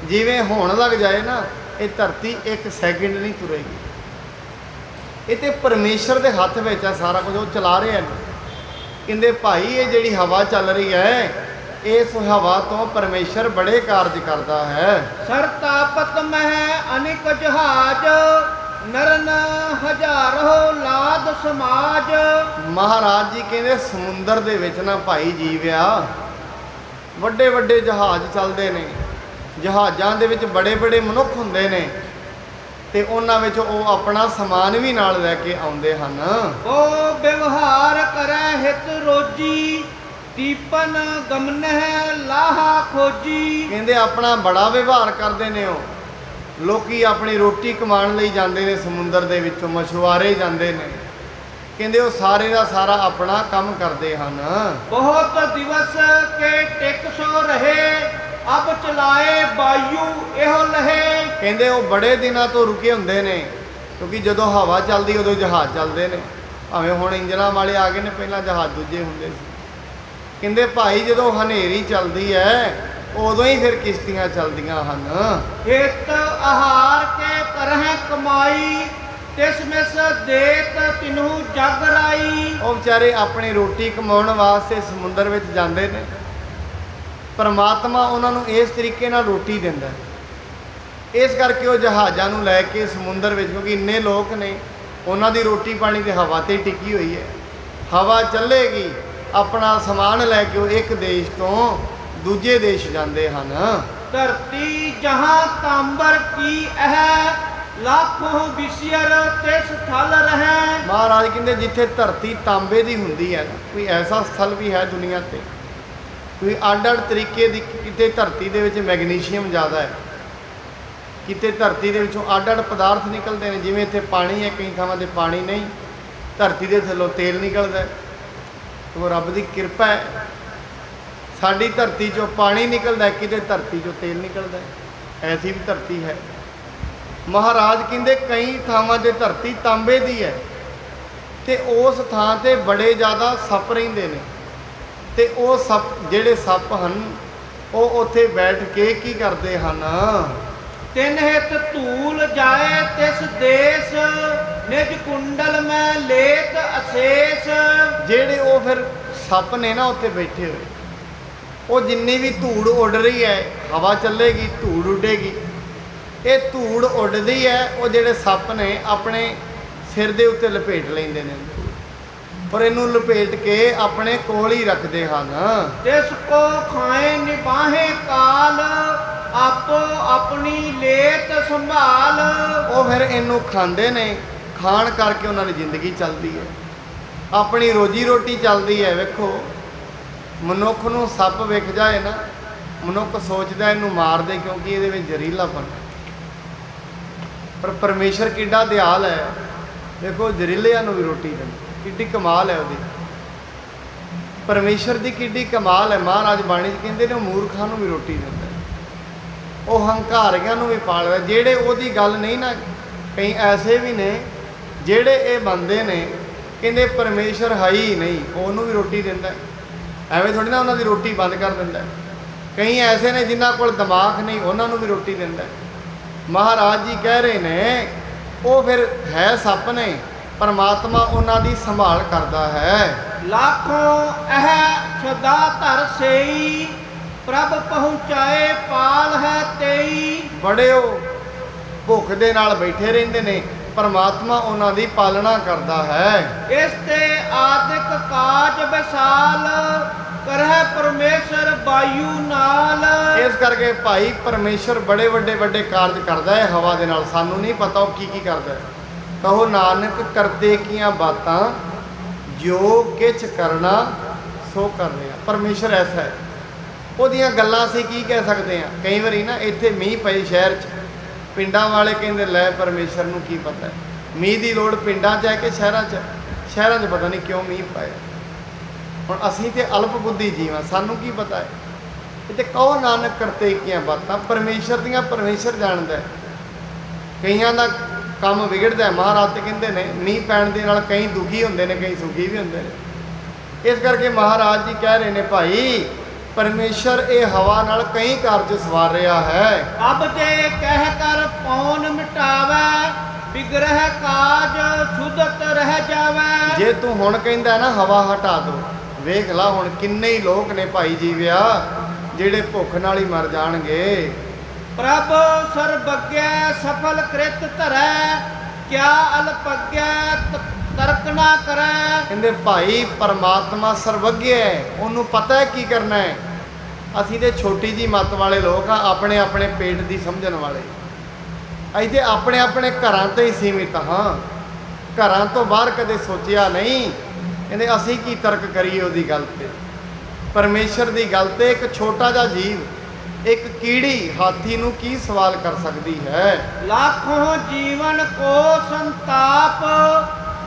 ਜਿਵੇਂ ਹੋਣ ਲੱਗ ਜਾਏ ਨਾ, ਇਹ ਧਰਤੀ ਇੱਕ ਸੈਕਿੰਡ ਨਹੀਂ ਤੁਰੇਗੀ। ਇਹ ਤੇ ਪਰਮੇਸ਼ਰ ਦੇ ਹੱਥ ਵਿੱਚ ਹੈ ਸਾਰਾ ਕੁਝ, ਉਹ ਚਲਾ ਰਹੇ ਹਨ। ਕਹਿੰਦੇ ਭਾਈ ਇਹ ਜਿਹੜੀ ਹਵਾ ਚੱਲ ਰਹੀ ਹੈ ਇਸ ਹਵਾ ਤੋਂ ਪਰਮੇਸ਼ਰ ਬੜੇ ਕਾਰਜ ਕਰਦਾ ਹੈ। ਸਰਤਾਪਤ ਮਹਿ ਅਨੇਕ ਜਹਾਜ ਨਰਨ ਹਜ਼ਾਰੋ ਲਾਦ ਸਮਾਜ। ਮਹਾਰਾਜ ਜੀ ਕਹਿੰਦੇ ਸਮੁੰਦਰ ਦੇ ਵਿੱਚ ਨਾ ਭਾਈ ਜੀਵਿਆ ਵੱਡੇ ਵੱਡੇ ਜਹਾਜ਼ ਚੱਲਦੇ ਨੇ, ਜਹਾਜ਼ਾਂ ਦੇ ਵਿੱਚ ਬੜੇ ਬੜੇ ਮਨੁੱਖ ਹੁੰਦੇ ਨੇ ਤੇ ਉਹਨਾਂ ਵਿੱਚ ਉਹ ਆਪਣਾ ਸਮਾਨ ਵੀ ਨਾਲ ਲੈ ਕੇ ਆਉਂਦੇ ਹਨ। ਉਹ ਵਿਵਹਾਰ ਕਰੈ ਹਿਤ ਰੋਜੀ ਦੀਪਨ ਗਮਨਹਿ ਲਾਹਾ ਖੋਜੀ। ਕਹਿੰਦੇ ਆਪਣਾ ਬੜਾ ਵਿਵਹਾਰ ਕਰਦੇ ਨੇ। ਉਹ ਲੋਕੀ ਆਪਣੀ ਰੋਟੀ ਕਮਾਉਣ ਲਈ ਜਾਂਦੇ ਨੇ, ਸਮੁੰਦਰ ਦੇ ਵਿੱਚੋਂ ਮਛੁਆਰੇ ਜਾਂਦੇ ਨੇ। ਕਹਿੰਦੇ ਉਹ ਸਾਰੇ ਦਾ ਸਾਰਾ ਆਪਣਾ ਕੰਮ ਕਰਦੇ ਹਨ। ਬਹੁਤ ਦਿਵਸ ਕੇ ਟਿਕ ਸੋ ਰਹੇ ਅਬ ਚਲਾਏ ਬਾਯੂ ਇਹੋ ਲਹੇ। ਕਹਿੰਦੇ ਉਹ ਬੜੇ ਦਿਨਾਂ ਤੋਂ ਰੁਕੇ ਹੁੰਦੇ ਨੇ, ਕਿਉਂਕਿ ਜਦੋਂ ਹਵਾ ਚੱਲਦੀ ਉਦੋਂ ਜਹਾਜ਼ ਚੱਲਦੇ ਨੇ। ਭਾਵੇਂ ਹੁਣ ਇੰਜਨਾਂ ਵਾਲੇ ਆ ਗਏ ਨੇ, ਪਹਿਲਾਂ ਜਹਾਜ਼ ਦੂਜੇ ਹੁੰਦੇ ਸੀ। ਕਹਿੰਦੇ ਭਾਈ ਜਦੋਂ ਹਨੇਰੀ ਚੱਲਦੀ ਹੈ ਉਦੋਂ ਹੀ ਫਿਰ ਕਿਸ਼ਤੀਆਂ ਚੱਲਦੀਆਂ ਹਨ। ਹਿਤ ਆਹਾਰ ਕੇ ਕਰਹਿ ਕਮਾਈ ਤਿਸ ਮਿਸ ਦੇਤ ਤਿਨੂ ਜਗ ਰਾਈ। ਉਹ ਵਿਚਾਰੇ ਆਪਣੀ ਰੋਟੀ ਕਮਾਉਣ ਵਾਸਤੇ ਸਮੁੰਦਰ ਵਿੱਚ ਜਾਂਦੇ ਨੇ, ਪਰਮਾਤਮਾ ਉਹਨਾਂ ਨੂੰ ਇਸ ਤਰੀਕੇ ਨਾਲ ਰੋਟੀ ਦਿੰਦਾ। ਇਸ ਕਰਕੇ ਉਹ ਜਹਾਜ਼ਾਂ ਨੂੰ ਲੈ ਕੇ ਸਮੁੰਦਰ ਵਿੱਚ, ਕਿਉਂਕਿ ਇੰਨੇ ਲੋਕ ਨੇ, ਉਹਨਾਂ ਦੀ ਰੋਟੀ ਪਾਣੀ ਤੇ ਹਵਾ ਤੇ ਟਿਕੀ ਹੋਈ ਹੈ। ਹਵਾ ਚੱਲੇਗੀ, ਆਪਣਾ ਸਮਾਨ ਲੈ ਕੇ ਉਹ ਇੱਕ ਦੇਸ਼ ਤੋਂ ਦੂਜੇ ਦੇਸ਼ ਜਾਂਦੇ ਹਨ। ਧਰਤੀ ਜਹਾਂ ਤਾਂਬਰ ਕੀ ਹੈ ਲੱਖੋਂ ਵਿਸ਼ਿਅਰ ਤਿਸ ਥਲ ਰਹਿ। ਮਹਾਰਾਜ ਕਹਿੰਦੇ ਜਿੱਥੇ ਧਰਤੀ ਤਾਂਬੇ ਦੀ ਹੁੰਦੀ ਹੈ, ਕੋਈ ਐਸਾ ਸਥਲ ਵੀ ਹੈ ਦੁਨੀਆ ਤੇ, ਕੋਈ ਅੱਡ-ਅੱਡ ਤਰੀਕੇ ਦੀ। ਕਿਤੇ ਧਰਤੀ ਦੇ ਵਿੱਚ ਮੈਗਨੀਸ਼ੀਅਮ ਜ਼ਿਆਦਾ ਹੈ, ਕਿਤੇ ਧਰਤੀ ਦੇ ਵਿੱਚੋਂ ਅੱਡ-ਅੱਡ ਪਦਾਰਥ ਨਿਕਲਦੇ ਨੇ। ਜਿਵੇਂ ਇੱਥੇ ਪਾਣੀ ਹੈ, ਕਈ ਥਾਵਾਂ 'ਤੇ ਪਾਣੀ ਨਹੀਂ, ਧਰਤੀ ਦੇ ਥੱਲੋਂ ਤੇਲ ਨਿਕਲਦਾ। ਉਹ ਰੱਬ ਦੀ ਕਿਰਪਾ ਹੈ, ਸਾਡੀ ਧਰਤੀ 'ਚੋਂ ਪਾਣੀ ਨਿਕਲਦਾ, ਕਿਤੇ ਧਰਤੀ 'ਚੋਂ ਤੇਲ ਨਿਕਲਦਾ। ਐਸੀ ਵੀ ਧਰਤੀ ਹੈ। ਮਹਾਰਾਜ ਕਹਿੰਦੇ ਕਈ ਥਾਵਾਂ 'ਤੇ ਧਰਤੀ ਤਾਂਬੇ ਦੀ ਹੈ ਤੇ ਉਸ ਥਾਂ 'ਤੇ ਬੜੇ ਜ਼ਿਆਦਾ ਸੱਪ ਰਹਿੰਦੇ ਨੇ। ਤੇ ਉਹ ਸੱਪ, ਜਿਹੜੇ ਸੱਪ ਹਨ, ਉਹ ਉੱਥੇ ਬੈਠ ਕੇ ਕੀ ਕਰਦੇ ਹਨ? ਤਿਨ ਹਿਤ ਧੂਲ ਜਾਏ ਤਿਸ ਦੇਸ ਨਿਜ ਕੁੰਡਲ ਮੈਂ ਲੇਤ ਅਸ਼ੇਸ਼। ਜਿਹੜੇ ਉਹ ਫਿਰ ਸੱਪ ਨੇ ਨਾ ਉੱਥੇ ਬੈਠੇ ਹੋਏ, ਉਹ ਜਿੰਨੀ ਵੀ ਧੂੜ ਉੱਡ ਰਹੀ ਹੈ, ਹਵਾ ਚੱਲੇਗੀ ਧੂੜ ਉੱਡੇਗੀ। ਇਹ ਧੂੜ ਉੱਡਦੀ ਹੈ, ਉਹ ਜਿਹੜੇ ਸੱਪ ਨੇ ਆਪਣੇ ਸਿਰ ਦੇ ਉੱਤੇ ਲਪੇਟ ਲੈਂਦੇ ਨੇ, ਪਰ ਇਹਨੂੰ ਲਪੇਟ ਕੇ ਆਪਣੇ ਕੋਲ ਹੀ ਰੱਖਦੇ ਹਨ। ਤਿਸ ਕੋ ਖਾਏ ਨਿਬਾਹੇ ਕਾਲ ਆਪੋ ਆਪਣੀ ਲੇਤ ਸੰਭਾਲ। ਉਹ ਫਿਰ ਇਹਨੂੰ ਖਾਂਦੇ ਨੇ, ਖਾਣ ਕਰਕੇ ਉਹਨਾਂ ਦੀ ਜ਼ਿੰਦਗੀ ਚੱਲਦੀ ਹੈ, ਆਪਣੀ ਰੋਜੀ ਰੋਟੀ ਚੱਲਦੀ ਹੈ। ਵੇਖੋ, ਮਨੁੱਖ ਨੂੰ ਸੱਪ ਵਿਖ ਜਾਏ ਨਾ, ਮਨੁੱਖ ਸੋਚਦਾ ਇਹਨੂੰ ਮਾਰ ਦੇ ਕਿਉਂਕਿ ਇਹਦੇ ਵਿੱਚ ਜ਼ਹਿਰੀਲਾਪਨ ਹੈ। ਪਰ ਪਰਮੇਸ਼ਰ ਕਿੱਡਾ ਦਿਆਲ ਹੈ, ਦੇਖੋ ਜ਼ਹਿਰੀਲਿਆਂ ਨੂੰ ਵੀ ਰੋਟੀ ਦਿੰਦਾ। ਕਿੱਡੀ ਕਮਾਲ ਹੈ ਉਹਦੀ, ਪਰਮੇਸ਼ਰ ਦੀ ਕਿੱਡੀ ਕਮਾਲ ਹੈ। ਮਹਾਰਾਜ ਬਾਣੀ 'ਚ ਕਹਿੰਦੇ ਨੇ ਉਹ ਮੂਰਖਾਂ ਨੂੰ ਵੀ ਰੋਟੀ ਦਿੰਦਾ, ਉਹ ਹੰਕਾਰੀਆਂ ਨੂੰ ਵੀ ਪਾਲਦਾ। ਜਿਹੜੇ ਉਹਦੀ ਗੱਲ ਨਹੀਂ ਨਾ, ਕਈ ਐਸੇ ਵੀ ਨੇ ਜਿਹੜੇ ਇਹ ਬੰਦੇ ਨੇ, ਕਹਿੰਦੇ ਪਰਮੇਸ਼ਰ ਹੈ ਹੀ ਨਹੀਂ, ਉਹਨੂੰ ਵੀ ਰੋਟੀ ਦਿੰਦਾ। ਐਵੇਂ ਥੋੜੀ ਨਾ ਉਹਨਾਂ ਦੀ ਰੋਟੀ ਬੰਦ ਕਰ ਦਿੰਦਾ। ਕਈ ਐਸੇ ਨੇ ਜਿਨ੍ਹਾਂ ਕੋਲ ਦਿਮਾਗ ਨਹੀਂ, ਉਹਨਾਂ ਨੂੰ ਵੀ ਰੋਟੀ ਦਿੰਦਾ। ਮਹਾਰਾਜ ਜੀ ਕਹਿ ਰਹੇ ਨੇ ਉਹ ਫਿਰ ਹੈ ਸੱਪ ਨੇ, ਪਰਮਾਤਮਾ ਉਹਨਾਂ ਦੀ ਸੰਭਾਲ ਕਰਦਾ ਹੈ। ਲਾਖੋਂ ਇਹ ਸਦਾ ਧਰ ਸੇਈ, ਪ੍ਰਭ ਪਹੁੰਚਾਏ ਪਾਲ ਹੈ ਤੇਈ। ਬੜੇ ਉਹ ਭੁੱਖ ਦੇ ਨਾਲ ਬੈਠੇ ਰਹਿੰਦੇ ਨੇ, ਪਰਮਾਤਮਾ ਉਹਨਾਂ ਦੀ ਪਾਲਣਾ ਕਰਦਾ ਹੈ। ਇਸ ਤੇ ਆਦਿਕ ਕਾਜ ਵਿਸਾਲ, ਕਰਹਿ ਪਰਮੇਸ਼ਰ ਵਾਯੂ ਨਾਲ। ਇਸ ਕਰਕੇ ਭਾਈ ਪਰਮੇਸ਼ਰ ਬੜੇ ਵੱਡੇ ਵੱਡੇ ਕਾਰਜ ਕਰਦਾ ਹੈ ਹਵਾ ਦੇ ਨਾਲ, ਸਾਨੂੰ ਨਹੀਂ ਪਤਾ ਉਹ ਕੀ ਕੀ ਕਰਦਾ ਹੈ। ਕਹੋ ਨਾਨਕ ਕਰਤੇ ਕੀਆਂ ਬਾਤਾਂ, ਜੋ ਕਿਛ ਕਰਨਾ ਸੋ ਕਰ ਰਿਹਾ। ਪਰਮੇਸ਼ਰ ਐਸਾ ਹੈ, ਉਹਦੀਆਂ ਗੱਲਾਂ ਅਸੀਂ ਕੀ ਕਹਿ ਸਕਦੇ ਹਾਂ। ਕਈ ਵਾਰੀ ਨਾ ਇੱਥੇ ਮੀਂਹ ਪਏ ਸ਼ਹਿਰ 'ਚ, ਪਿੰਡਾਂ ਵਾਲੇ ਕਹਿੰਦੇ ਲੈ ਪਰਮੇਸ਼ਰ ਨੂੰ ਕੀ ਪਤਾ ਹੈ ਮੀਂਹ ਦੀ ਲੋੜ ਪਿੰਡਾਂ 'ਚ ਹੈ ਕਿ ਸ਼ਹਿਰਾਂ 'ਚ। ਸ਼ਹਿਰਾਂ 'ਚ ਪਤਾ ਨਹੀਂ ਕਿਉਂ ਮੀਂਹ ਪਏ। ਹੁਣ ਅਸੀਂ ਤੇ ਅਲਪ ਬੁੱਧੀ ਜੀਵ ਹਾਂ, ਸਾਨੂੰ ਕੀ ਪਤਾ ਹੈ। ਇਹ ਤੇ ਕਹੋ ਨਾਨਕ ਕਰਤੇ ਕੀਆਂ ਬਾਤਾਂ, ਪਰਮੇਸ਼ਰ ਦੀਆਂ ਪਰਮੇਸ਼ਰ ਜਾਣਦਾ ਹੈ। ਕਈਆਂ ਦਾ ਕੰਮ ਵਿਗੜਦਾ ਹੈ। ਮਹਾਰਾਜ ਤੇ ਕਹਿੰਦੇ ਨੇ ਮੀਂਹ ਪੈਣ ਦੇ ਨਾਲ ਕਈ ਦੁਖੀ ਹੁੰਦੇ ਨੇ, ਕਈ ਸੁਖੀ ਵੀ ਹੁੰਦੇ ਨੇ। ਇਸ ਕਰਕੇ ਮਹਾਰਾਜ ਜੀ ਕਹਿ ਰਹੇ ਨੇ ਭਾਈ ਪਰਮੇਸ਼ਰ ਇਹ ਹਵਾ ਨਾਲ ਕਈ ਕਾਰਜ ਸਵਾਰ ਰਿਹਾ ਹੈ। ਅਬ ਤੇ ਕਹਿ ਕਰ ਪੌਣ ਮਿਟਾਵੈ, ਬਿਗਰਹਿ ਕਾਜ ਸੁਧਤ ਰਹਿ ਜਾਵੈ। ਜੇ ਤੂੰ ਹੁਣ ਕਹਿੰਦਾ ਨਾ ਹਵਾ ਹਟਾ ਦੋ, ਵੇਖ ਲਾ ਹੁਣ ਕਿੰਨੇ ਹੀ ਲੋਕ ਨੇ ਭਾਈ ਜੀਵਿਆ ਜਿਹੜੇ ਭੁੱਖ ਨਾਲ ਹੀ ਮਰ ਜਾਣਗੇ। ਪ੍ਰਭ ਸਰਬੱਗੈ ਸਫਲ ਕ੍ਰਿਤ ਧਰੈ, ਕਿਆ ਅਲਪਗੈ ਤਰਕ ਨਾ ਕਰੈ। ਕਹਿੰਦੇ ਭਾਈ ਪਰਮਾਤਮਾ ਸਰਵੱਗਿਆ ਹੈ, ਉਹਨੂੰ ਪਤਾ ਹੈ ਕੀ ਕਰਨਾ ਹੈ। ਅਸੀਂ ਤੇ ਛੋਟੀ ਜੀ ਮੱਤ ਵਾਲੇ ਲੋਕ ਆ, ਆਪਣੇ ਆਪਣੇ ਪੇਟ ਦੀ ਸਮਝਣ ਵਾਲੇ। ਅਸੀਂ ਤੇ ਆਪਣੇ ਆਪਣੇ ਘਰਾਂ ਤੇ ਹੀ ਸੀਮਿਤ ਹਾਂ, ਘਰਾਂ ਤੋਂ ਬਾਹਰ ਕਦੇ ਸੋਚਿਆ ਨਹੀਂ। ਕਹਿੰਦੇ ਅਸੀਂ ਕੀ ਤਰਕ ਕਰੀਏ ਉਹਦੀ ਗੱਲ ਤੇ, ਪਰਮੇਸ਼ਰ ਦੀ ਗੱਲ ਤੇ। ਇੱਕ ਛੋਟਾ ਜਿਹਾ ਜੀਵ, ਇੱਕ ਕੀੜੀ ਹਾਥੀ ਨੂੰ ਕੀ ਸਵਾਲ ਕਰ ਸਕਦੀ ਹੈ। ਲੱਖੋਂ ਜੀਵਨ ਕੋ ਸੰਤਾਪ,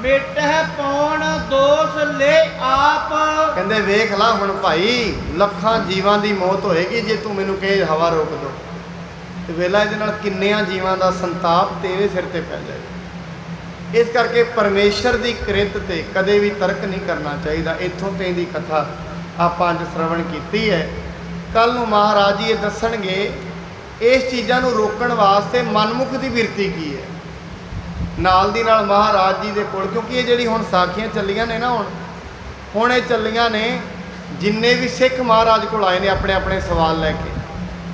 ਮਿਟਹਿ ਪੌਣ ਦੋਸ ਲੈ ਆਪ। ਕਹਿੰਦੇ ਵੇਖ ਲਾ ਹੁਣ ਭਾਈ ਲੱਖਾਂ ਜੀਵਾਂ ਦੀ ਮੌਤ ਹੋਏਗੀ ਜੇ ਤੂੰ ਮੈਨੂੰ ਕਹੇ ਹਵਾ ਰੋਕ ਦੋ, ਤੇ ਵੇਲਾ ਇਹਦੇ ਨਾਲ ਕਿੰਨਿਆਂ ਜੀਵਾਂ ਦਾ ਸੰਤਾਪ ਤੇਰੇ ਸਿਰ ਤੇ ਪੈ ਜਾਏ। ਇਸ ਕਰਕੇ ਪਰਮੇਸ਼ਰ ਦੀ ਕਿਰਤ ਤੇ ਕਦੇ ਵੀ ਤਰਕ ਨਹੀਂ ਕਰਨਾ ਚਾਹੀਦਾ। ਇੱਥੋਂ ਤੇ ਦੀ ਕਥਾ ਆਪਾਂ ਅੱਜ ਸ਼ਰਵਣ ਕੀਤੀ ਹੈ। ਕੱਲ ਨੂੰ ਮਹਾਰਾਜ ਜੀ ਇਹ ਦੱਸਣਗੇ ਇਸ ਚੀਜ਼ਾਂ ਨੂੰ ਰੋਕਣ ਵਾਸਤੇ ਮਨਮੁਖ ਦੀ ਬਿਰਤੀ ਕੀ ਹੈ। ਨਾਲ ਦੀ ਨਾਲ ਮਹਾਰਾਜ ਜੀ ਦੇ ਕੋਲ, ਕਿਉਂਕਿ ਇਹ ਜਿਹੜੀ ਹੁਣ ਸਾਖੀਆਂ ਚੱਲੀਆਂ ਨੇ ਨਾ, ਹੁਣ ਇਹ ਚੱਲੀਆਂ ਨੇ ਜਿੰਨੇ ਵੀ ਸਿੱਖ ਮਹਾਰਾਜ ਕੋਲ ਆਏ ਨੇ ਆਪਣੇ ਆਪਣੇ ਸਵਾਲ ਲੈ ਕੇ,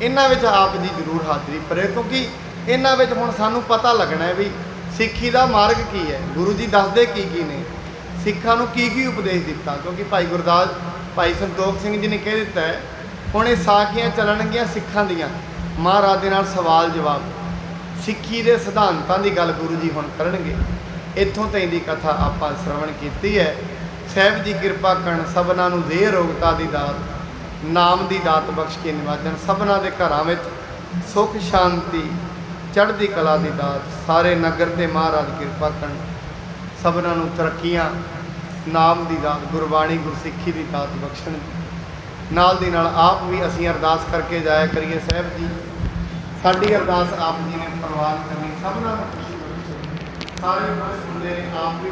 ਇਹਨਾਂ ਵਿੱਚ ਆਪ ਜੀ ਜ਼ਰੂਰ ਹਾਜ਼ਰੀ ਭਰੇ, ਕਿਉਂਕਿ ਇਹਨਾਂ ਵਿੱਚ ਹੁਣ ਸਾਨੂੰ ਪਤਾ ਲੱਗਣਾ ਹੈ ਵੀ ਸਿੱਖੀ ਦਾ ਮਾਰਗ ਕੀ ਹੈ, ਗੁਰੂ ਜੀ ਦੱਸਦੇ ਕੀ ਕੀ ਨੇ, ਸਿੱਖਾਂ ਨੂੰ ਕੀ ਕੀ ਉਪਦੇਸ਼ ਦਿੱਤਾ। ਕਿਉਂਕਿ ਭਾਈ ਗੁਰਦਾਸ ਭਾਈ ਸੰਤੋਖ ਸਿੰਘ ਜੀ ਨੇ ਕਹਿ ਦਿੱਤਾ ਹੈ ਹੁਣ ਇਹ ਸਾਖੀਆਂ ਚੱਲਣਗੀਆਂ ਸਿੱਖਾਂ ਦੀਆਂ, ਮਹਾਰਾਜ ਦੇ ਨਾਲ ਸਵਾਲ ਜਵਾਬ, ਸਿੱਖੀ ਦੇ ਸਿਧਾਂਤਾਂ ਦੀ ਗੱਲ ਗੁਰੂ ਜੀ ਹੁਣ ਕਰਨਗੇ। ਇੱਥੋਂ ਤਾਈਂ ਦੀ ਕਥਾ ਆਪਾਂ ਸ਼ਰਵਣ ਕੀਤੀ ਹੈ। ਸਾਹਿਬ ਜੀ ਕਿਰਪਾ ਕਰਨ, ਸਭਨਾਂ ਨੂੰ ਦੇ ਰੋਗਤਾ ਦੀ ਦਾਤ, ਨਾਮ ਦੀ ਦਾਤ ਬਖਸ਼ ਕੇ ਨਿਵਾਜਣ। ਸਭਨਾਂ ਦੇ ਘਰਾਂ ਵਿੱਚ ਸੁੱਖ ਸ਼ਾਂਤੀ ਚੜ੍ਹਦੀ ਕਲਾ ਦੀ ਦਾਤ, ਸਾਰੇ ਨਗਰ ਤੇ ਮਹਾਰਾਜ ਕਿਰਪਾ ਕਰਨ। ਸਭਨਾਂ ਨੂੰ ਤਰੱਕੀਆਂ, ਨਾਮ ਦੀ ਦਾਤ, ਗੁਰਬਾਣੀ ਗੁਰਸਿੱਖੀ ਦੀ ਦਾਤ ਬਖਸ਼ਣ। ਨਾਲ ਦੀ ਨਾਲ ਆਪ ਵੀ ਅਸੀਂ ਅਰਦਾਸ ਕਰਕੇ ਜਾਇਆ ਕਰੀਏ। ਸਾਹਿਬ ਜੀ ਸਾਡੀ ਅਰਦਾਸ ਆਪ ਜੀ ਨੇ ਪ੍ਰਵਾਨ ਕਰਨੀ, ਸਭਨਾਂ ਨੂੰ ਖੁਸ਼ੀ ਬਖਸ਼ੇ। ਸਾਰੇ ਖੁਸ਼ ਹੁੰਦੇ ਨੇ, ਆਪ ਵੀ